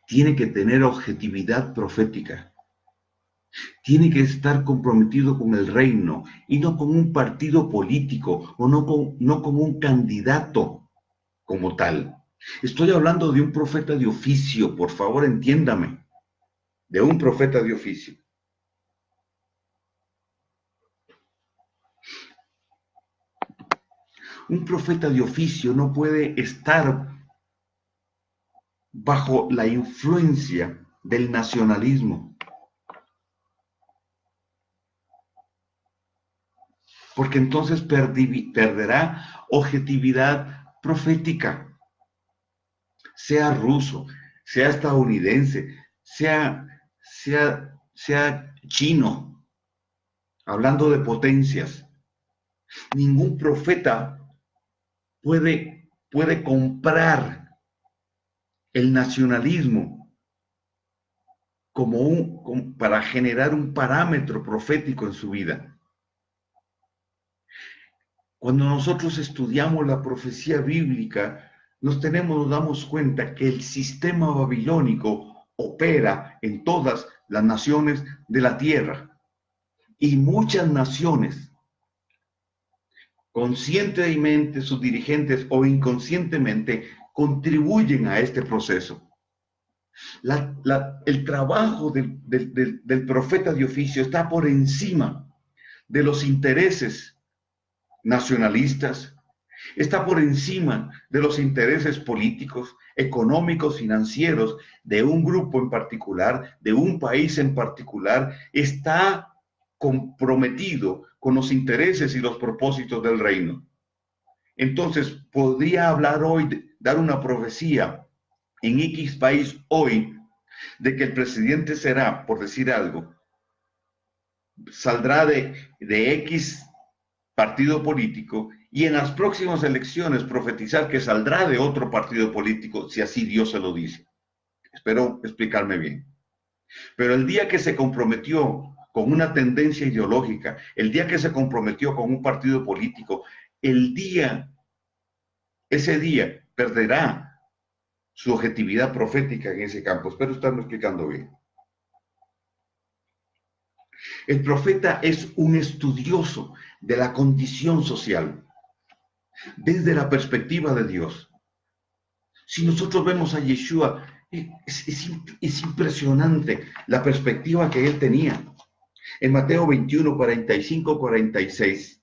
tiene que tener objetividad profética. Tiene que estar comprometido con el reino y no con un partido político o no con un candidato como tal. Estoy hablando de un profeta de oficio, por favor entiéndame, de un profeta de oficio. Un profeta de oficio no puede estar bajo la influencia del nacionalismo, porque entonces perderá objetividad profética, sea ruso, sea estadounidense, sea chino, hablando de potencias. Ningún profeta puede comprar el nacionalismo para generar un parámetro profético en su vida. Cuando nosotros estudiamos la profecía bíblica, nos damos cuenta que el sistema babilónico opera en todas las naciones de la tierra. Y muchas naciones, conscientemente sus dirigentes o inconscientemente, contribuyen a este proceso. El trabajo del profeta de oficio está por encima de los intereses nacionalistas, está por encima de los intereses políticos, económicos, financieros de un grupo en particular, de un país en particular, está comprometido con los intereses y los propósitos del reino. Entonces, podría hablar hoy, dar una profecía en X país hoy, de que el presidente será, por decir algo, saldrá de X partido político y en las próximas elecciones profetizar que saldrá de otro partido político, si así Dios se lo dice. Espero explicarme bien. Pero el día que se comprometió con una tendencia ideológica, el día que se comprometió con un partido político, ese día perderá su objetividad profética en ese campo. Espero estarme explicando bien. El profeta es un estudioso de la condición social desde la perspectiva de Dios. Si nosotros vemos a Yeshua, es impresionante la perspectiva que él tenía. En Mateo 21, 45, 46,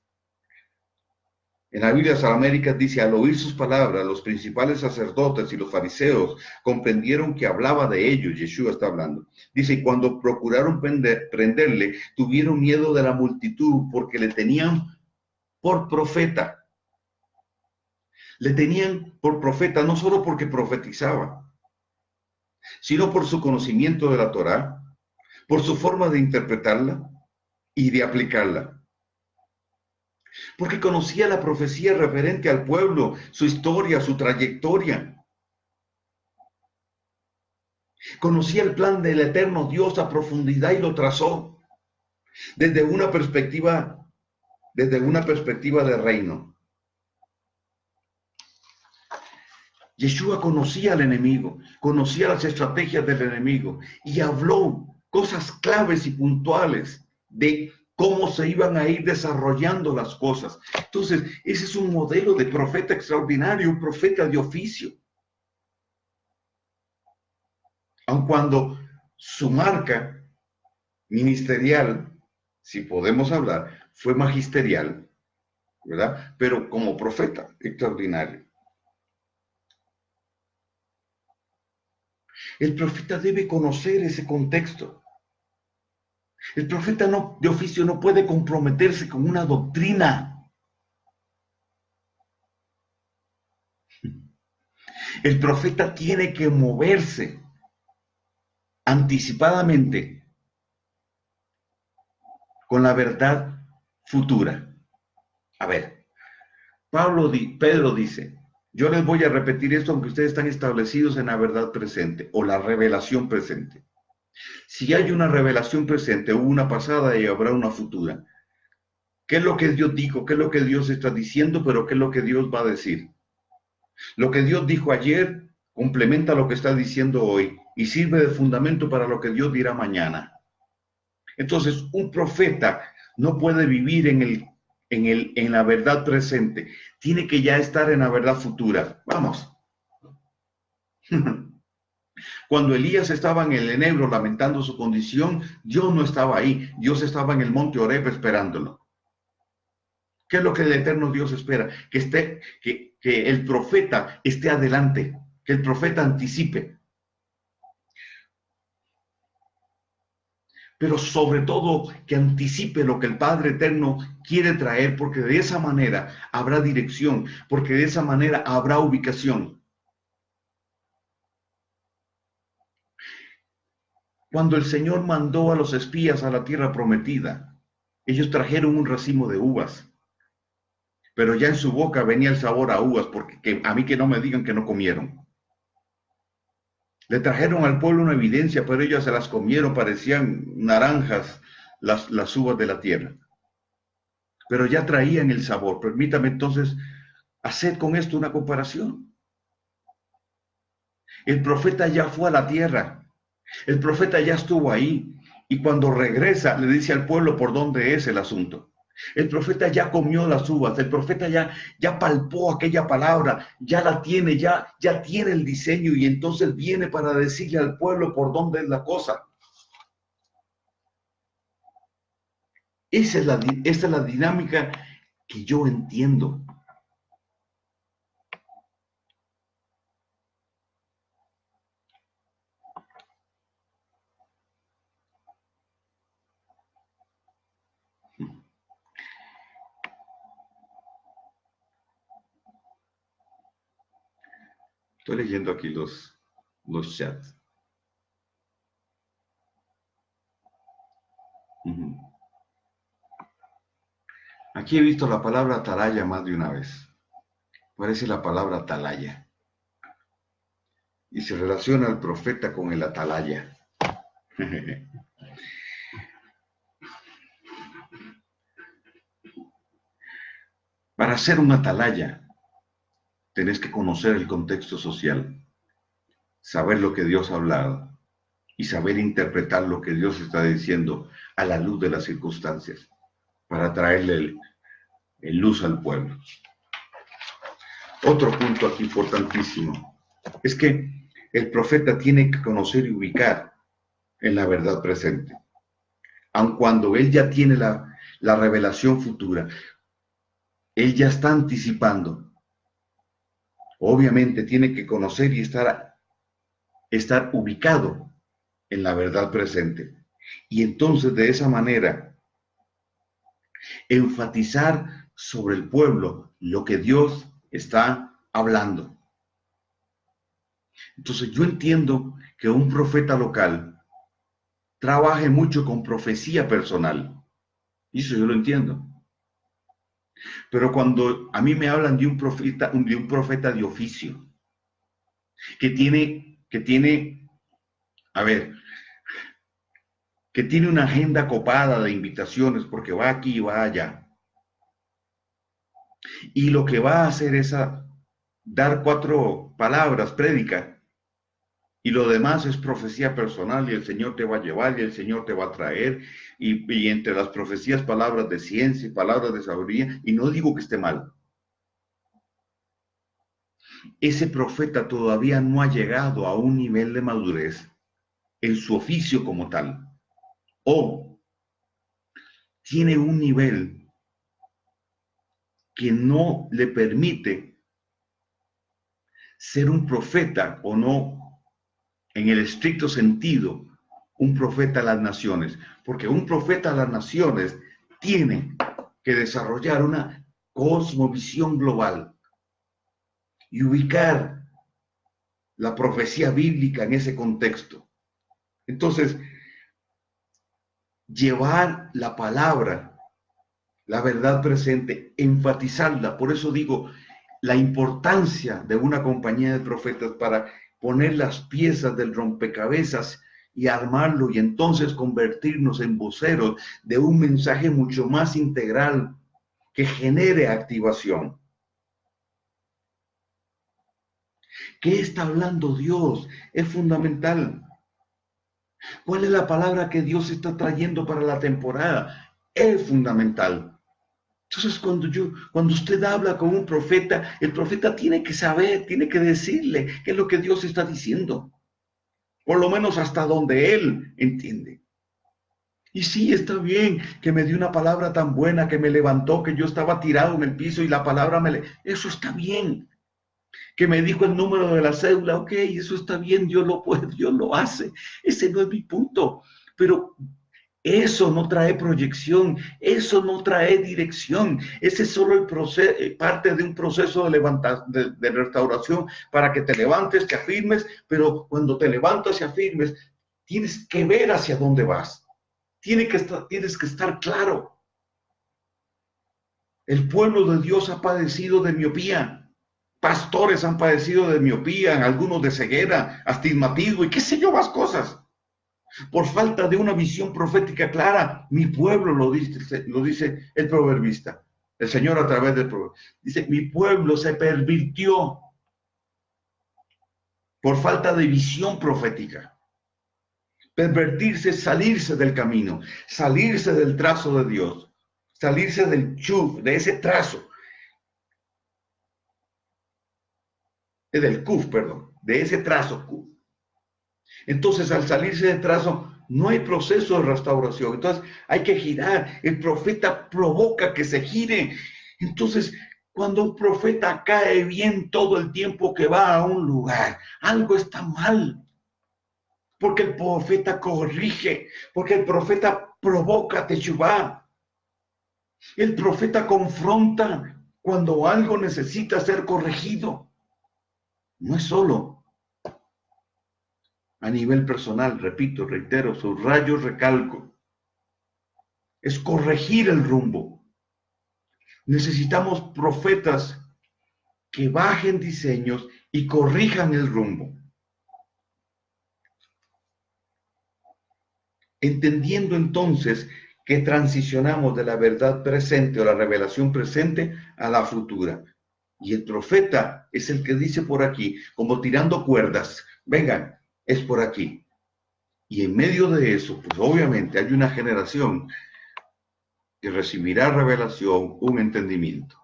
en la Biblia de las Américas dice: al oír sus palabras, los principales sacerdotes y los fariseos comprendieron que hablaba de ellos. Yeshua está hablando. Dice: y cuando procuraron prenderle, tuvieron miedo de la multitud porque le tenían por profeta. Le tenían por profeta no solo porque profetizaba, sino por su conocimiento de la Torá, por su forma de interpretarla y de aplicarla. Porque conocía la profecía referente al pueblo, su historia, su trayectoria. Conocía el plan del eterno Dios a profundidad y lo trazó desde una perspectiva de reino. Yeshua conocía al enemigo, conocía las estrategias del enemigo y habló cosas claves y puntuales de cómo se iban a ir desarrollando las cosas. Entonces, ese es un modelo de profeta extraordinario, un profeta de oficio. Aun cuando su marca ministerial, si podemos hablar, fue magisterial, ¿verdad? Pero como profeta extraordinario. El profeta debe conocer ese contexto. El profeta de oficio no puede comprometerse con una doctrina. El profeta tiene que moverse anticipadamente con la verdad futura. A ver, Pedro dice: yo les voy a repetir esto aunque ustedes están establecidos en la verdad presente o la revelación presente. Si hay una revelación presente, hubo una pasada y habrá una futura. ¿Qué es lo que Dios dijo? ¿Qué es lo que Dios está diciendo? Pero ¿qué es lo que Dios va a decir? Lo que Dios dijo ayer complementa lo que está diciendo hoy y sirve de fundamento para lo que Dios dirá mañana. Entonces, un profeta no puede vivir en la verdad presente. Tiene que ya estar en la verdad futura. Vamos. Cuando Elías estaba en el enebro lamentando su condición, Dios no estaba ahí. Dios estaba en el monte Horeb esperándolo. ¿Qué es lo que el eterno Dios espera? Que el profeta esté adelante, que el profeta anticipe. Pero sobre todo que anticipe lo que el Padre Eterno quiere traer, porque de esa manera habrá dirección, porque de esa manera habrá ubicación. Cuando el Señor mandó a los espías a la tierra prometida, ellos trajeron un racimo de uvas, pero ya en su boca venía el sabor a uvas, porque a mí que no me digan que no comieron. Le trajeron al pueblo una evidencia, pero ellos se las comieron, parecían naranjas las uvas de la tierra. Pero ya traían el sabor. Permítame entonces hacer con esto una comparación. El profeta ya fue a la tierra. El profeta ya estuvo ahí. Y cuando regresa, le dice al pueblo por dónde es el asunto. El profeta ya comió las uvas, el profeta ya palpó aquella palabra, ya la tiene, ya tiene el diseño y entonces viene para decirle al pueblo por dónde es la cosa. Esa es la dinámica que yo entiendo. Estoy leyendo aquí los chats. Aquí he visto la palabra atalaya más de una vez. Parece la palabra atalaya. Y se relaciona al profeta con el atalaya. Para ser un atalaya, tenés que conocer el contexto social, saber lo que Dios ha hablado y saber interpretar lo que Dios está diciendo a la luz de las circunstancias para traerle el luz al pueblo. Otro punto aquí importantísimo es que el profeta tiene que conocer y ubicar en la verdad presente, aun cuando él ya tiene la revelación futura, él ya está anticipando. Obviamente tiene que conocer y estar ubicado en la verdad presente. Y entonces de esa manera enfatizar sobre el pueblo lo que Dios está hablando. Entonces yo entiendo que un profeta local trabaje mucho con profecía personal. Y eso yo lo entiendo. Pero cuando a mí me hablan de un profeta de oficio, que tiene, a ver, que tiene una agenda copada de invitaciones porque va aquí y va allá. Y lo que va a hacer es dar 4 palabras, prédica, y lo demás es profecía personal y el Señor te va a llevar y el Señor te va a traer y entre las profecías palabras de ciencia y palabras de sabiduría, y no digo que esté mal. Ese profeta todavía no ha llegado a un nivel de madurez en su oficio como tal, o tiene un nivel que no le permite ser un profeta o no en el estricto sentido, un profeta a las naciones, porque un profeta a las naciones tiene que desarrollar una cosmovisión global y ubicar la profecía bíblica en ese contexto. Entonces, llevar la palabra, la verdad presente, enfatizarla. Por eso digo, la importancia de una compañía de profetas para poner las piezas del rompecabezas y armarlo y entonces convertirnos en voceros de un mensaje mucho más integral que genere activación. ¿Qué está hablando Dios? Es fundamental. ¿Cuál es la palabra que Dios está trayendo para la temporada? Es fundamental. Entonces, cuando usted habla con un profeta, el profeta tiene que saber, tiene que decirle qué es lo que Dios está diciendo. Por lo menos hasta donde él entiende. Y sí, está bien que me dio una palabra tan buena que me levantó, que yo estaba tirado en el piso y la palabra Eso está bien. Que me dijo el número de la cédula, ok, eso está bien, Dios lo hace. Ese no es mi punto. Pero eso no trae proyección, eso no trae dirección. Ese es solo el proceso, parte de un proceso de restauración para que te levantes, te afirmes, pero cuando te levantas y afirmes, tienes que ver hacia dónde vas. Tienes que estar claro. El pueblo de Dios ha padecido de miopía. Pastores han padecido de miopía, algunos de ceguera, astigmatismo y qué sé yo más cosas. Por falta de una visión profética clara, mi pueblo, lo dice el proverbista, el Señor a través del proverbio. Dice, mi pueblo se pervirtió por falta de visión profética. Pervertirse es salirse del camino, salirse del trazo de Dios, salirse del chuf, de ese trazo, del kuf, perdón, de ese trazo kuf. Entonces, al salirse del trazo, no hay proceso de restauración. Entonces, hay que girar. El profeta provoca que se gire. Entonces, cuando un profeta cae bien todo el tiempo que va a un lugar, algo está mal. Porque el profeta corrige, porque el profeta provoca teshuvá. El profeta confronta cuando algo necesita ser corregido. No es solo a nivel personal, repito, reitero, subrayo, recalco. Es corregir el rumbo. Necesitamos profetas que bajen diseños y corrijan el rumbo. Entendiendo entonces que transicionamos de la verdad presente o la revelación presente a la futura. Y el profeta es el que dice por aquí, como tirando cuerdas, vengan, es por aquí. Y en medio de eso, pues obviamente hay una generación que recibirá revelación, un entendimiento.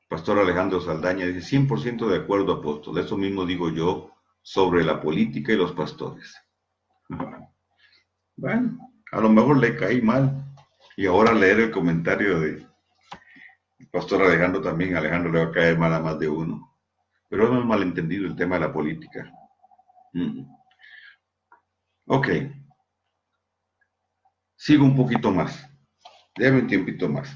Pastor Alejandro Saldaña dice, 100% de acuerdo, apóstol. Eso mismo digo yo sobre la política y los pastores. Bueno, a lo mejor le caí mal. Y ahora leer el comentario de Pastor Alejandro también. Alejandro le va a caer mal a más de uno. Pero hemos malentendido el tema de la política. Ok. Sigo un poquito más. Déjame un tiempito más.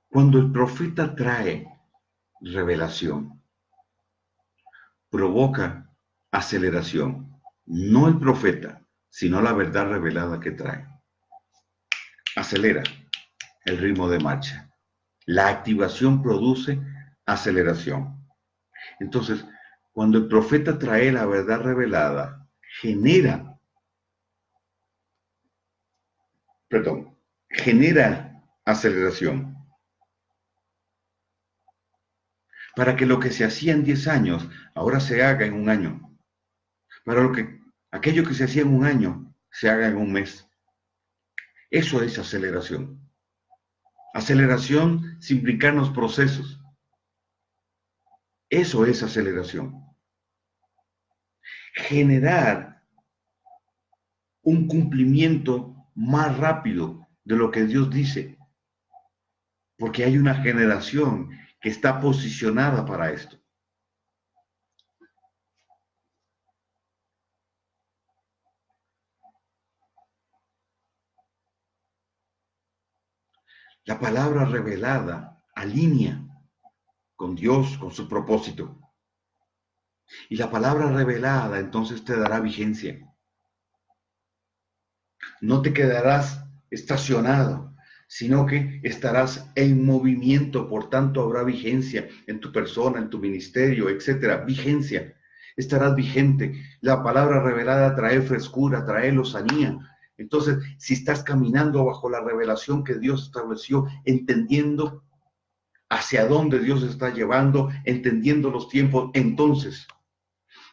Cuando el profeta trae revelación, provoca aceleración. No el profeta, sino la verdad revelada que trae. Acelera el ritmo de marcha. La activación produce aceleración. Entonces, cuando el profeta trae la verdad revelada, genera aceleración. Para que lo que se hacía en 10 años, ahora se haga en un año. Para que aquello que se hacía en un año, se haga en un mes. Eso es aceleración. Aceleración sin brincarnos procesos. Eso es aceleración. Generar un cumplimiento más rápido de lo que Dios dice. Porque hay una generación que está posicionada para esto. La palabra revelada alinea con Dios, con su propósito. Y la palabra revelada entonces te dará vigencia. No te quedarás estacionado, sino que estarás en movimiento, por tanto habrá vigencia en tu persona, en tu ministerio, etcétera, vigencia. Estarás vigente. La palabra revelada trae frescura, trae lozanía. Entonces, si estás caminando bajo la revelación que Dios estableció, entendiendo hacia dónde Dios está llevando, entendiendo los tiempos, entonces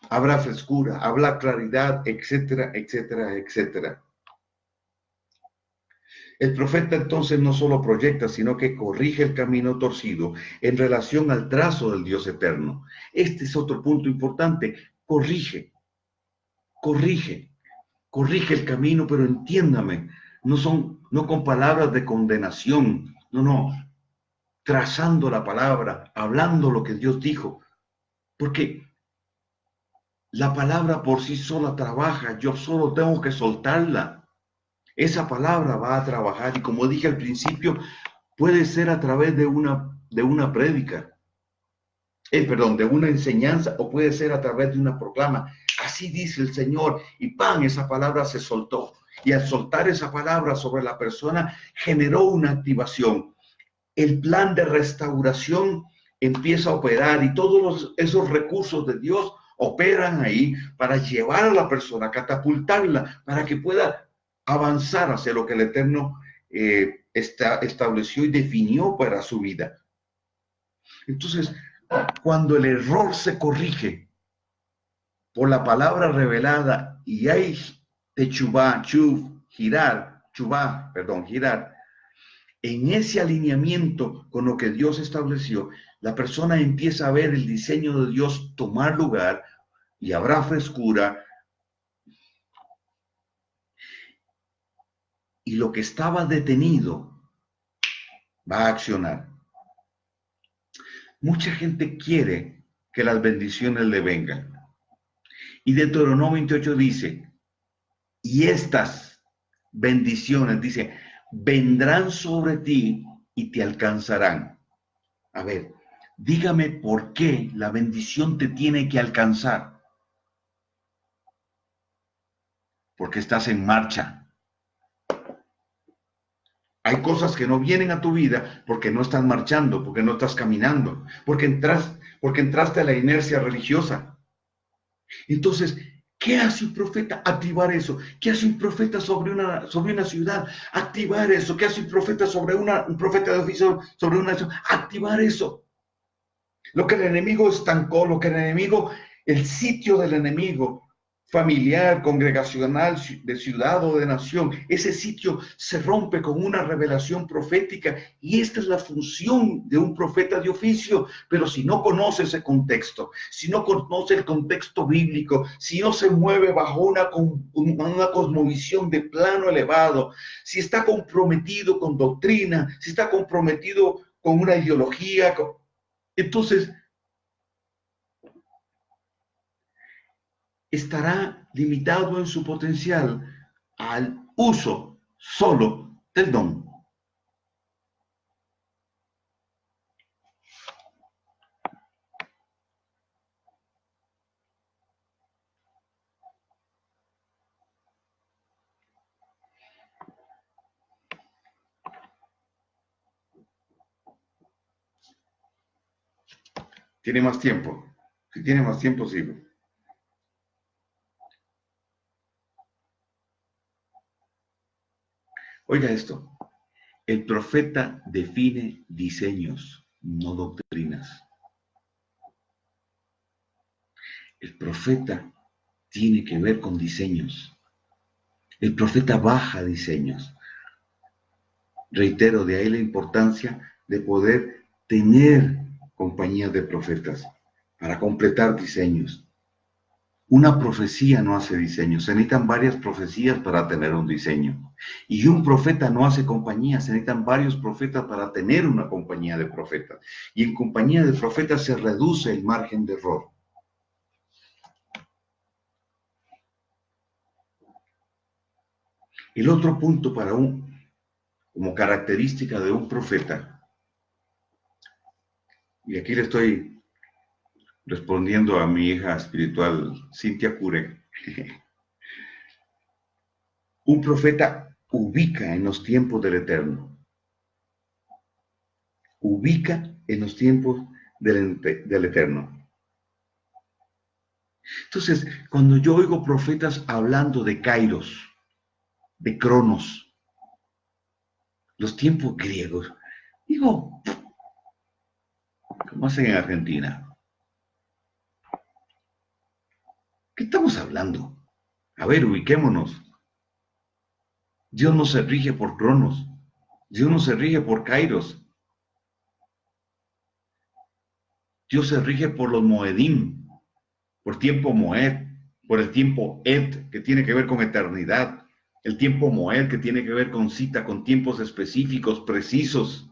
habrá frescura, habrá claridad, etcétera, etcétera, etcétera. El profeta entonces no solo proyecta, sino que corrige el camino torcido en relación al trazo del Dios eterno. Este es otro punto importante. Corrige, corrige el camino, pero entiéndame, no con palabras de condenación, no, trazando la palabra, hablando lo que Dios dijo, porque la palabra por sí sola trabaja, yo solo tengo que soltarla. Esa palabra va a trabajar y como dije al principio, puede ser a través de una prédica, de una enseñanza o puede ser a través de una proclama. Así dice el Señor y ¡pam! Esa palabra se soltó. Y al soltar esa palabra sobre la persona generó una activación. El plan de restauración empieza a operar y todos esos recursos de Dios operan ahí para llevar a la persona, catapultarla, para que pueda avanzar hacia lo que el Eterno estableció y definió para su vida. Entonces, cuando el error se corrige por la palabra revelada y hay girar, en ese alineamiento con lo que Dios estableció, la persona empieza a ver el diseño de Dios tomar lugar y habrá frescura. Y lo que estaba detenido va a accionar. Mucha gente quiere que las bendiciones le vengan. Y Deuteronomio 28 dice, y estas bendiciones, dice, vendrán sobre ti y te alcanzarán. A ver, dígame por qué la bendición te tiene que alcanzar. Porque estás en marcha. Hay cosas que no vienen a tu vida porque no estás marchando, porque no estás caminando, porque entraste a la inercia religiosa. Entonces, ¿qué hace un profeta? Activar eso. ¿Qué hace un profeta sobre una ciudad? Activar eso. ¿Qué hace un profeta sobre un profeta de oficio sobre una nación? Activar eso. Lo que el enemigo estancó, lo que el enemigo, el sitio del enemigo, familiar, congregacional, de ciudad o de nación, ese sitio se rompe con una revelación profética y esta es la función de un profeta de oficio. Pero si no conoce ese contexto, si no conoce el contexto bíblico, si no se mueve bajo una cosmovisión de plano elevado, si está comprometido con doctrina, si está comprometido con una ideología, entonces estará limitado en su potencial al uso solo del don. ¿Tiene más tiempo? Si tiene más tiempo, sigo. Oiga esto, el profeta define diseños, no doctrinas. El profeta tiene que ver con diseños. El profeta baja diseños. Reitero, de ahí la importancia de poder tener compañías de profetas para completar diseños. Una profecía no hace diseño, se necesitan varias profecías para tener un diseño. Y un profeta no hace compañía, se necesitan varios profetas para tener una compañía de profetas. Y en compañía de profetas se reduce el margen de error. El otro punto como característica de un profeta, y aquí le estoy respondiendo a mi hija espiritual, Cintia Cure, un profeta ubica en los tiempos del Eterno. Ubica en los tiempos del Eterno. Entonces, cuando yo oigo profetas hablando de Kairos, de Cronos, los tiempos griegos, digo, ¿cómo hacen en Argentina? ¿Qué estamos hablando? A ver, ubiquémonos. Dios no se rige por Cronos. Dios no se rige por Kairos. Dios se rige por los Moedim, por tiempo Moed, por el tiempo Et, que tiene que ver con eternidad. El tiempo Moed, que tiene que ver con cita, con tiempos específicos, precisos.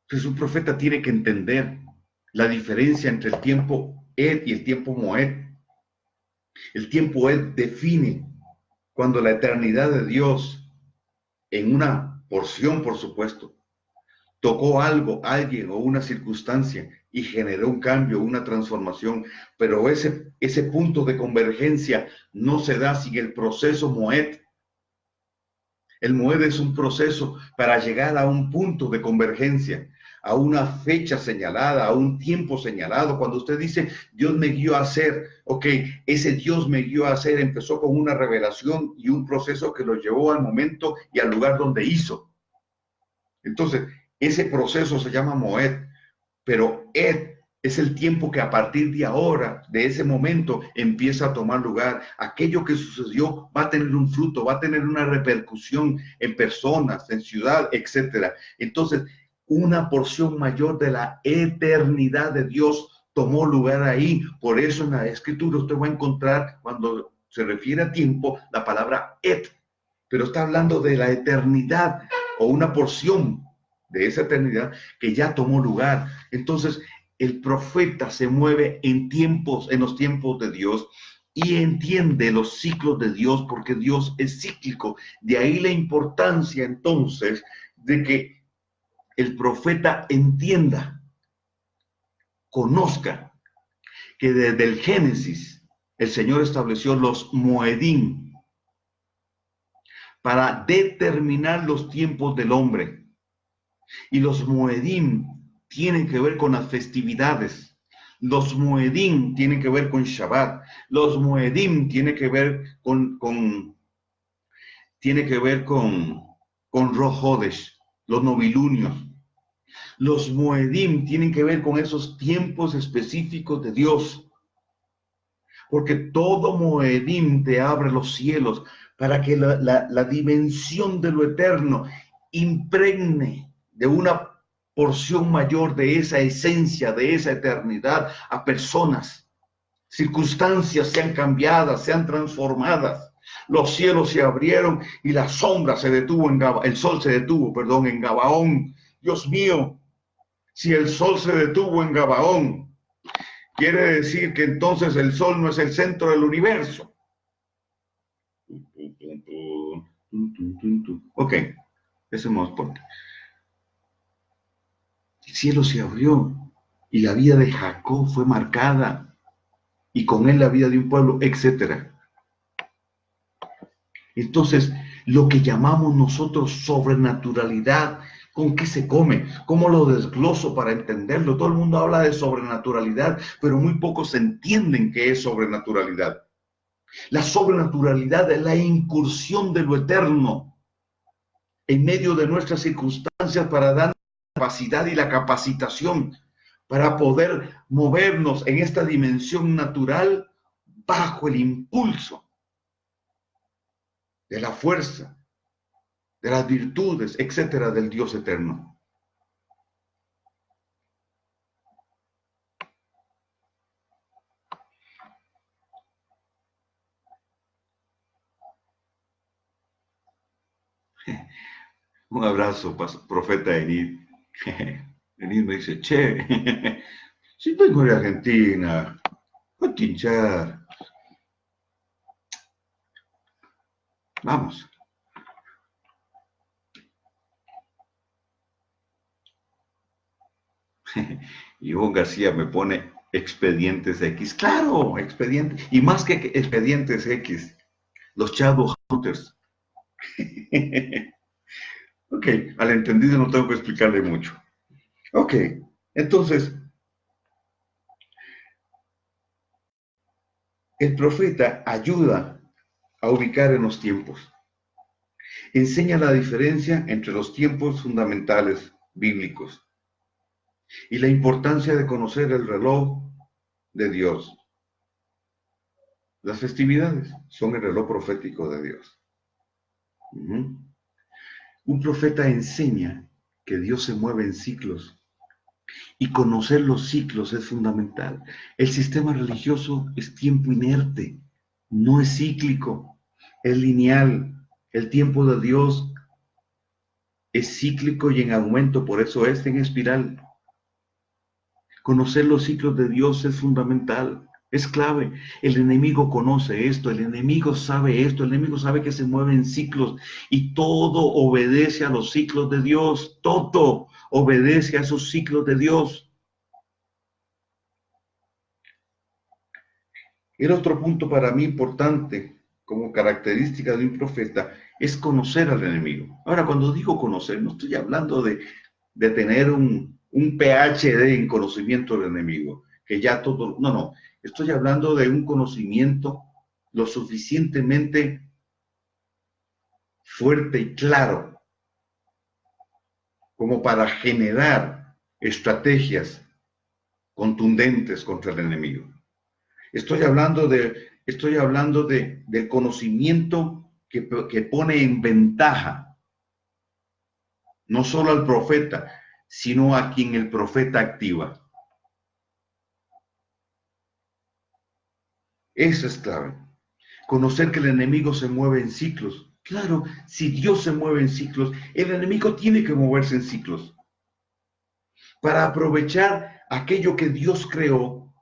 Entonces un profeta tiene que entender la diferencia entre el tiempo Ed y el tiempo Moed. El tiempo Ed define cuando la eternidad de Dios, en una porción, por supuesto, tocó algo, alguien o una circunstancia y generó un cambio, una transformación, pero ese punto de convergencia no se da sin el proceso Moed. El Moed es un proceso para llegar a un punto de convergencia, a una fecha señalada, a un tiempo señalado. Cuando usted dice, Dios me guió a hacer, ok, ese Dios me guió a hacer empezó con una revelación y un proceso que lo llevó al momento y al lugar donde hizo. Entonces, ese proceso se llama Moed, pero Ed es el tiempo que a partir de ahora, de ese momento, empieza a tomar lugar. Aquello que sucedió va a tener un fruto, va a tener una repercusión en personas, en ciudad, etcétera. Entonces, una porción mayor de la eternidad de Dios tomó lugar ahí. Por eso en la Escritura usted va a encontrar, cuando se refiere a tiempo, la palabra et, pero está hablando de la eternidad o una porción de esa eternidad que ya tomó lugar. Entonces, el profeta se mueve en los tiempos de Dios y entiende los ciclos de Dios porque Dios es cíclico. De ahí la importancia entonces de que el profeta entienda, conozca que desde el Génesis el Señor estableció los Moedim para determinar los tiempos del hombre. Y los Moedim tienen que ver con las festividades. Los Moedim tienen que ver con Shabbat. Los Moedim tienen que ver con Rosh Hodesh, los novilunios. Los Moedim tienen que ver con esos tiempos específicos de Dios. Porque todo Moedim te abre los cielos para que la dimensión de lo eterno impregne de una porción mayor de esa esencia, de esa eternidad a personas. Circunstancias sean cambiadas, sean transformadas. Los cielos se abrieron y la sombra se detuvo el sol se detuvo, perdón, en Gabaón. Dios mío, si el sol se detuvo en Gabaón, quiere decir que entonces el sol no es el centro del universo. Ok, ese es más fuerte. El cielo se abrió y la vida de Jacob fue marcada y con él la vida de un pueblo, etc. Entonces, lo que llamamos nosotros sobrenaturalidad, ¿con qué se come? ¿Cómo lo desgloso para entenderlo? Todo el mundo habla de sobrenaturalidad, pero muy pocos entienden qué es sobrenaturalidad. La sobrenaturalidad es la incursión de lo eterno en medio de nuestras circunstancias para dar la capacidad y la capacitación para poder movernos en esta dimensión natural bajo el impulso de la fuerza, de las virtudes, etcétera, del Dios eterno. Un abrazo, profeta Enid. Enid me dice, che, si vengo de Argentina, voy a tinchar. Vamos. Ivonne García me pone expedientes X. Claro, expedientes. Y más que expedientes X, los Shadow Hunters. Ok, al entendido no tengo que explicarle mucho. Ok, entonces, el profeta ayuda a ubicar en los tiempos. Enseña la diferencia entre los tiempos fundamentales bíblicos y la importancia de conocer el reloj de Dios. Las festividades son el reloj profético de Dios. Un profeta enseña que Dios se mueve en ciclos y conocer los ciclos es fundamental. El sistema religioso es tiempo inerte, no es cíclico, es lineal. El tiempo de Dios es cíclico y en aumento, por eso es en espiral. Conocer los ciclos de Dios es fundamental, es clave. El enemigo conoce esto, el enemigo sabe esto, el enemigo sabe que se mueve en ciclos y todo obedece a los ciclos de Dios, todo obedece a esos ciclos de Dios. El otro punto para mí importante como característica de un profeta es conocer al enemigo. Ahora, cuando digo conocer, no estoy hablando de tener un PhD en conocimiento del enemigo, que ya todo, no, estoy hablando de un conocimiento lo suficientemente fuerte y claro como para generar estrategias contundentes contra el enemigo. Estoy hablando del conocimiento que pone en ventaja no solo al profeta, sino a quien el profeta activa. Eso es clave. Conocer que el enemigo se mueve en ciclos. Claro, si Dios se mueve en ciclos, el enemigo tiene que moverse en ciclos para aprovechar aquello que Dios creó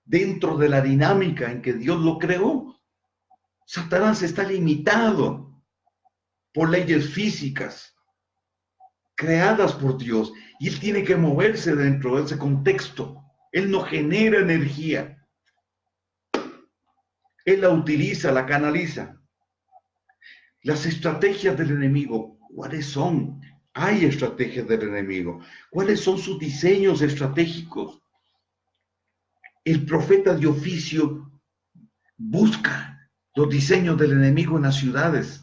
dentro de la dinámica en que Dios lo creó. Satanás está limitado por leyes físicas creadas por Dios y él tiene que moverse dentro de ese contexto. Él no genera energía. Él la utiliza, la canaliza. Las estrategias del enemigo, ¿cuáles son? Hay estrategias del enemigo. ¿Cuáles son sus diseños estratégicos? El profeta de oficio busca los diseños del enemigo en las ciudades.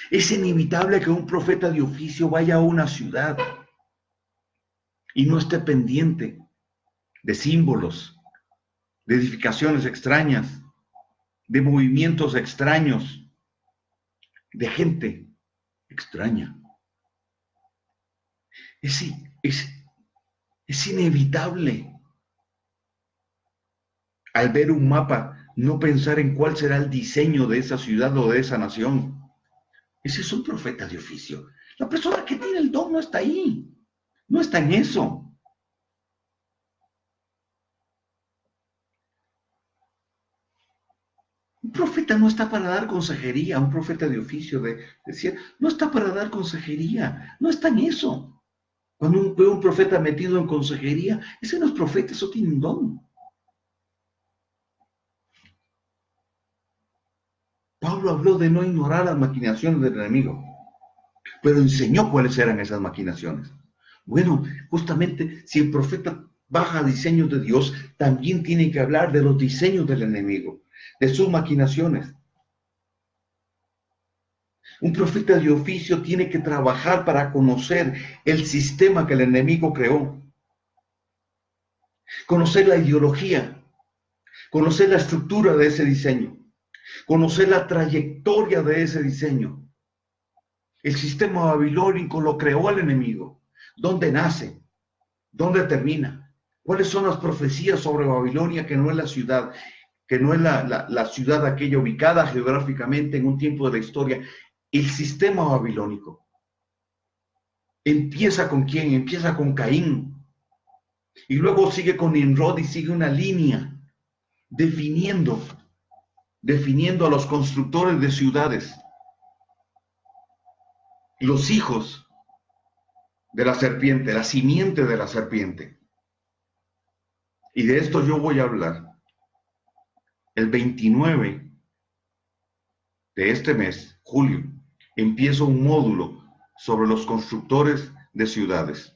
Es inevitable que un profeta de oficio vaya a una ciudad y no esté pendiente de símbolos, de edificaciones extrañas, de movimientos extraños, de gente extraña. Es, es, es inevitable al ver un mapa no pensar en cuál será el diseño de esa ciudad o de esa nación. Ese es un profeta de oficio. La persona que tiene el don no está ahí, no está en eso. Un profeta no está para dar consejería, un profeta de oficio decía, no está para dar consejería, no está en eso. Cuando veo un profeta metido en consejería, ese no es profeta, eso tiene un don. Pablo habló de no ignorar las maquinaciones del enemigo, pero enseñó cuáles eran esas maquinaciones. Bueno, justamente si el profeta baja a diseños de Dios, también tiene que hablar de los diseños del enemigo, de sus maquinaciones. Un profeta de oficio tiene que trabajar para conocer el sistema que el enemigo creó, conocer la ideología, conocer la estructura de ese diseño, conocer la trayectoria de ese diseño. El sistema babilónico lo creó el enemigo. ¿Dónde nace? ¿Dónde termina? ¿Cuáles son las profecías sobre Babilonia, que no es la ciudad, que no es la ciudad aquella ubicada geográficamente en un tiempo de la historia? El sistema babilónico empieza ¿con quién? Empieza con Caín, y luego sigue con Nimrod y sigue una línea definiendo a los constructores de ciudades, los hijos de la serpiente, la simiente de la serpiente. Y de esto yo voy a hablar el 29 de este mes, julio. Empiezo un módulo sobre los constructores de ciudades,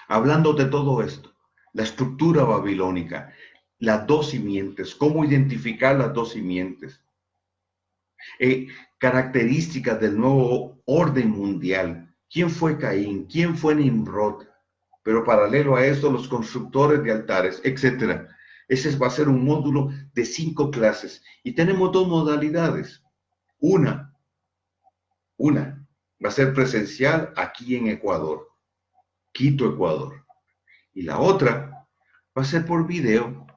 hablando de todo esto, la estructura babilónica, las dos simientes, cómo identificar las dos simientes, características del nuevo orden mundial. ¿Quién fue Caín? ¿Quién fue Nimrod? Pero paralelo a esto, los constructores de altares, etc. Ese va a ser un módulo de 5 clases. Y tenemos 2 modalidades. Una va a ser presencial aquí en Ecuador, Quito, Ecuador. Y la otra va a ser por video.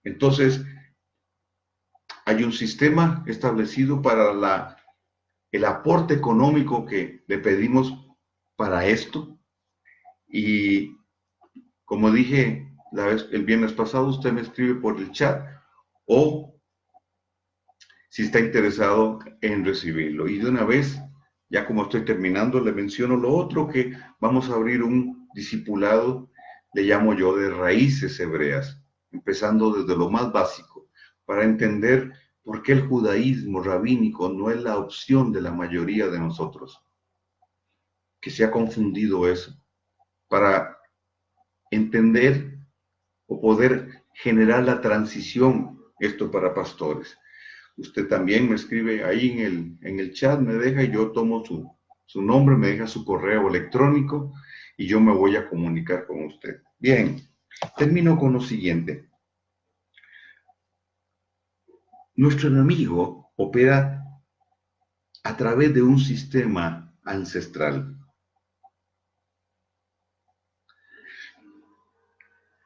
Entonces, hay un sistema establecido para el aporte económico que le pedimos para esto. Y como dije el viernes pasado, usted me escribe por el chat o si está interesado en recibirlo. Y de una vez, ya como estoy terminando, le menciono lo otro, que vamos a abrir un discipulado, le llamo yo, de raíces hebreas, empezando desde lo más básico, para entender por qué el judaísmo rabínico no es la opción de la mayoría de nosotros, que se ha confundido eso, para entender o poder generar la transición, esto para pastores. Usted también me escribe ahí en el chat, me deja y yo tomo su nombre, me deja su correo electrónico y yo me voy a comunicar con usted. Bien, termino con lo siguiente. Nuestro enemigo opera a través de un sistema ancestral.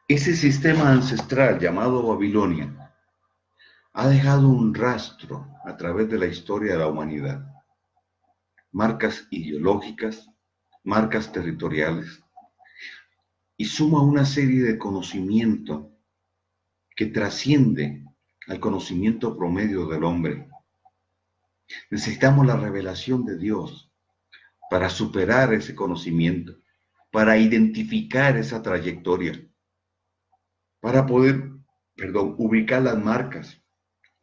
Ese sistema ancestral llamado Babilonia ha dejado un rastro a través de la historia de la humanidad. Marcas ideológicas, marcas territoriales, y suma una serie de conocimiento que trasciende al conocimiento promedio del hombre. Necesitamos la revelación de Dios para superar ese conocimiento, para identificar esa trayectoria, para poder, ubicar las marcas,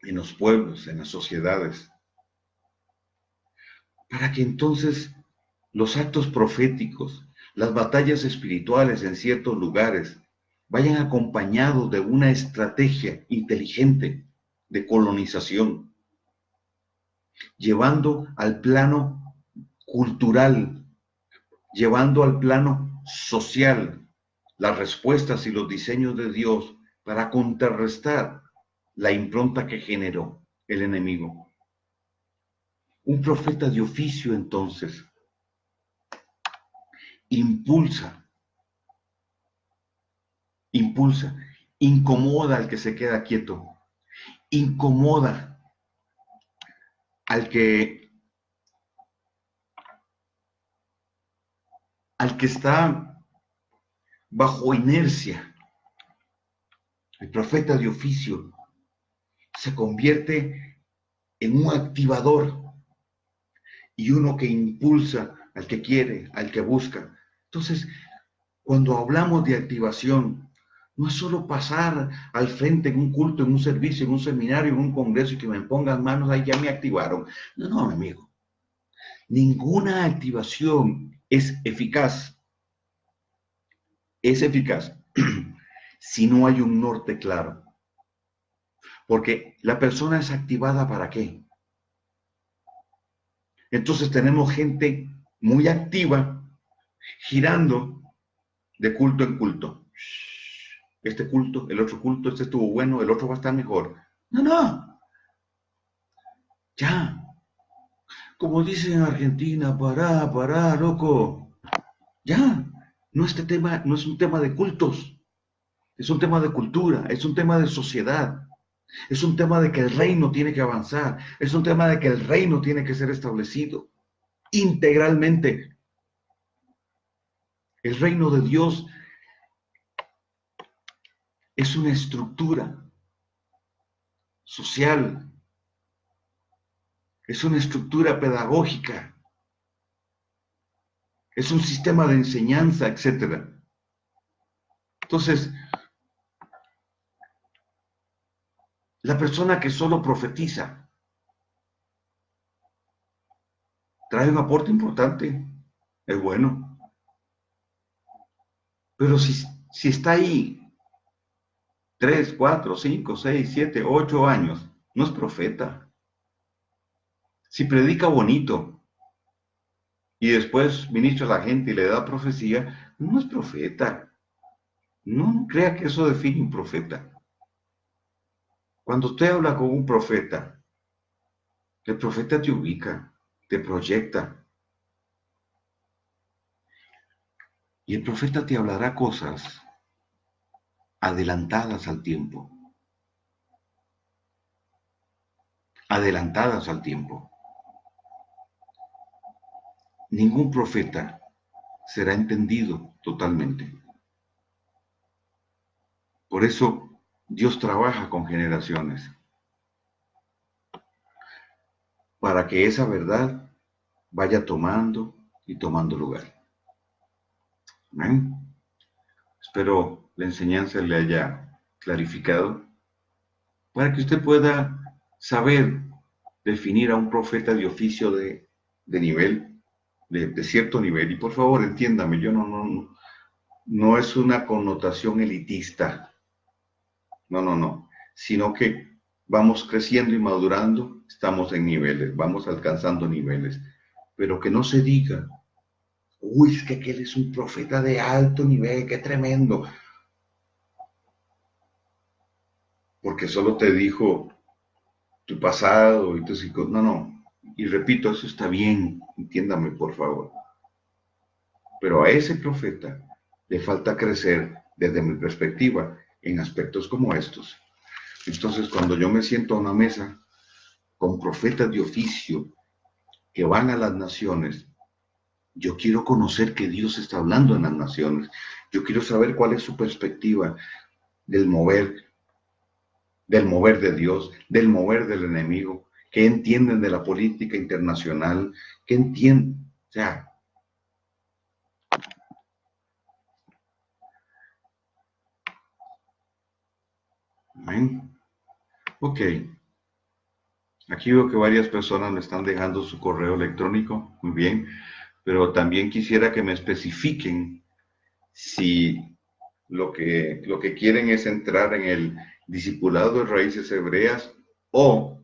en los pueblos, en las sociedades, para que entonces los actos proféticos, las batallas espirituales en ciertos lugares, vayan acompañados de una estrategia inteligente de colonización, llevando al plano cultural, llevando al plano social las respuestas y los diseños de Dios para contrarrestar la impronta que generó el enemigo. Un profeta de oficio, entonces, impulsa, impulsa, incomoda al que se queda quieto, incomoda al que, está bajo inercia. El profeta de oficio se convierte en un activador y uno que impulsa al que quiere, al que busca. Entonces, cuando hablamos de activación, no es solo pasar al frente en un culto, en un servicio, en un seminario, en un congreso y que me pongan manos, ahí ya me activaron. No, no, amigo. Ninguna activación es eficaz si no hay un norte claro. Porque la persona es activada ¿para qué? Entonces tenemos gente muy activa girando de culto en culto. Este culto, el otro culto, este estuvo bueno, el otro va a estar mejor. No, no, ya. Como dicen en Argentina, pará, loco. Ya. No, este tema no es un tema de cultos, es un tema de cultura, es un tema de sociedad, es un tema de que el reino tiene que avanzar, es un tema de que el reino tiene que ser establecido integralmente. El reino de Dios es una estructura social, es una estructura pedagógica, es un sistema de enseñanza, etcétera. Entonces, la persona que solo profetiza trae un aporte importante, es bueno, pero si está ahí 3, 4, 5, 6, 7, 8 años, no es profeta. Si predica bonito y después ministra a la gente y le da profecía, no es profeta. No crea que eso define un profeta. Cuando usted habla con un profeta, el profeta te ubica, te proyecta. Y el profeta te hablará cosas adelantadas al tiempo. Adelantadas al tiempo. Ningún profeta será entendido totalmente. Por eso Dios trabaja con generaciones, para que esa verdad vaya tomando y tomando lugar. ¿Amén? Espero la enseñanza le haya clarificado para que usted pueda saber definir a un profeta de oficio de nivel, de cierto nivel. Y por favor, entiéndame, yo no es una connotación elitista, no, sino que vamos creciendo y madurando, estamos en niveles, vamos alcanzando niveles, pero que no se diga, uy, es que aquel es un profeta de alto nivel, qué tremendo, porque solo te dijo tu pasado y tus hijos, no, y repito, eso está bien, entiéndame por favor, pero a ese profeta le falta crecer desde mi perspectiva en aspectos como estos. Entonces, cuando yo me siento a una mesa con profetas de oficio que van a las naciones, yo quiero conocer que Dios está hablando en las naciones. Yo quiero saber cuál es su perspectiva del mover de Dios, del mover del enemigo, qué entienden de la política internacional, qué entienden. O sea, amén. Ok, Aquí veo que varias personas me están dejando su correo electrónico, muy bien, pero también quisiera que me especifiquen si lo que quieren es entrar en el discipulado de raíces hebreas o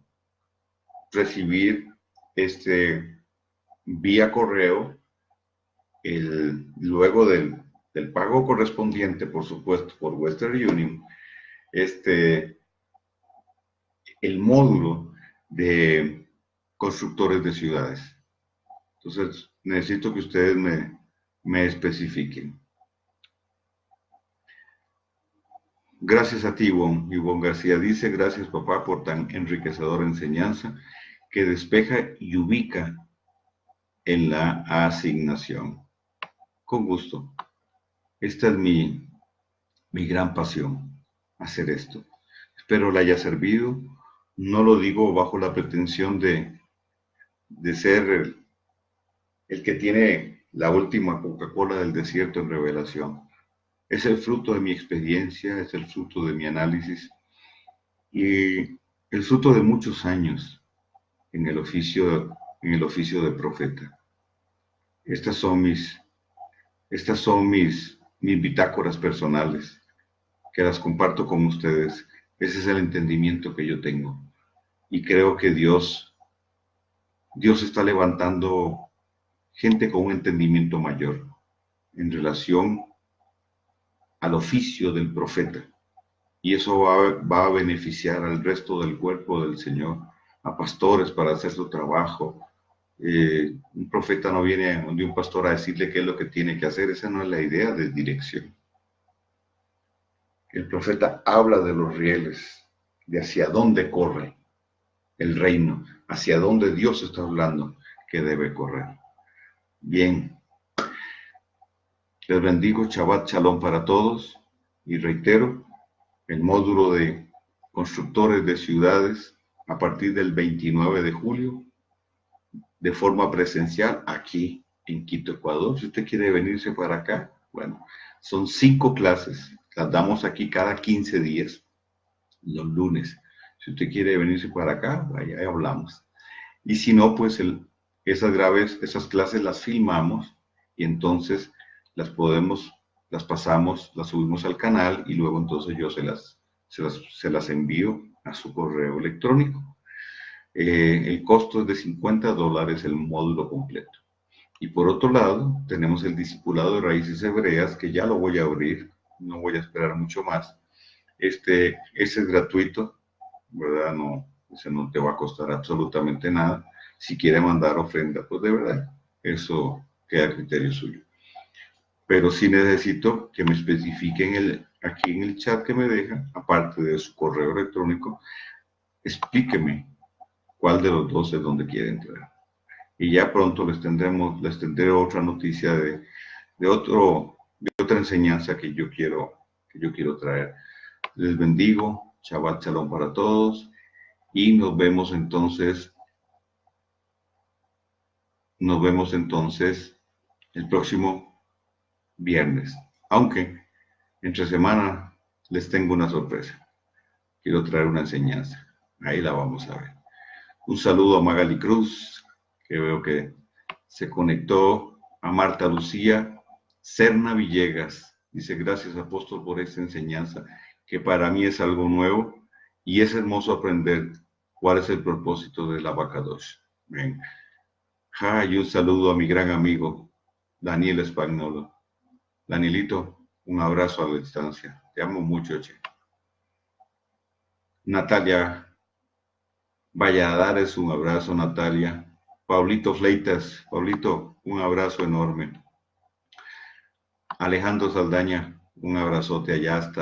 recibir vía correo luego del pago correspondiente, por supuesto, por Western Union, este, el módulo de constructores de ciudades. Entonces, necesito que ustedes me especifiquen. Gracias a ti, Ivonne. Ivonne García dice, gracias papá por tan enriquecedora enseñanza que despeja y ubica en la asignación. Con gusto. Esta es mi gran pasión, hacer esto. Espero le haya servido. No lo digo bajo la pretensión de ser el que tiene la última Coca-Cola del desierto en revelación. Es el fruto de mi experiencia, es el fruto de mi análisis y el fruto de muchos años en el oficio de profeta. Estas son mis bitácoras personales que las comparto con ustedes. Ese es el entendimiento que yo tengo. Y creo que Dios está levantando gente con un entendimiento mayor en relación al oficio del profeta. Y eso va a beneficiar al resto del cuerpo del Señor, a pastores para hacer su trabajo. Un profeta no viene donde un pastor a decirle qué es lo que tiene que hacer. Esa no es la idea de dirección. El profeta habla de los rieles, de hacia dónde corre el reino, hacia dónde Dios está hablando que debe correr. Bien, les bendigo, Shabbat Shalom para todos y reitero, el módulo de constructores de ciudades a partir del 29 de julio de forma presencial aquí en Quito, Ecuador. Si usted quiere venirse para acá, bueno, son 5 clases, las damos aquí cada 15 días, los lunes. Si usted quiere venirse para acá, vaya, ahí hablamos. Y si no, pues esas clases las filmamos y entonces las pasamos, las subimos al canal y luego entonces yo se las envío a su correo electrónico. El costo es de $50 el módulo completo. Y por otro lado, tenemos el discipulado de raíces hebreas, que ya lo voy a abrir, no voy a esperar mucho más. Ese es gratuito, ¿verdad? No, ese no te va a costar absolutamente nada. Si quiere mandar ofrenda, pues de verdad, eso queda a criterio suyo. Pero sí necesito que me especifiquen aquí en el chat que me deja, aparte de su correo electrónico, explíqueme cuál de los dos es donde quiere entrar. Y ya pronto les tendré otra noticia de otra enseñanza que yo quiero traer. Les bendigo, Shabbat Shalom para todos y nos vemos entonces el próximo viernes. Aunque entre semana les tengo una sorpresa. Quiero traer una enseñanza. Ahí la vamos a ver. Un saludo a Magali Cruz, que veo que se conectó, a Marta Lucía, Serna Villegas. Dice, gracias apóstol por esta enseñanza, que para mí es algo nuevo y es hermoso aprender cuál es el propósito del Abacadosh. Bien. Y un saludo a mi gran amigo, Daniel Espagnolo. Danielito, un abrazo a la distancia. Te amo mucho, che. Natalia Valladares, un abrazo, Natalia. Pablito Fleitas, Pablito, un abrazo enorme. Alejandro Saldaña, un abrazote allá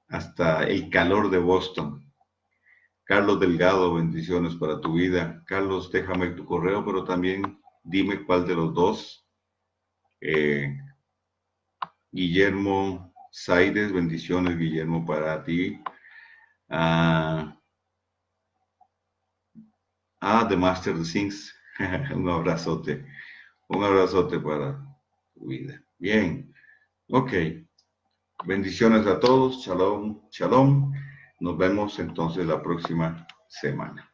hasta el calor de Boston. Carlos Delgado, bendiciones para tu vida. Carlos, déjame tu correo, pero también dime cuál de los dos. Guillermo Zaires, bendiciones, Guillermo, para ti. The Master of Things, un abrazote para tu vida. Bien, ok. Bendiciones a todos, shalom, shalom. Nos vemos entonces la próxima semana.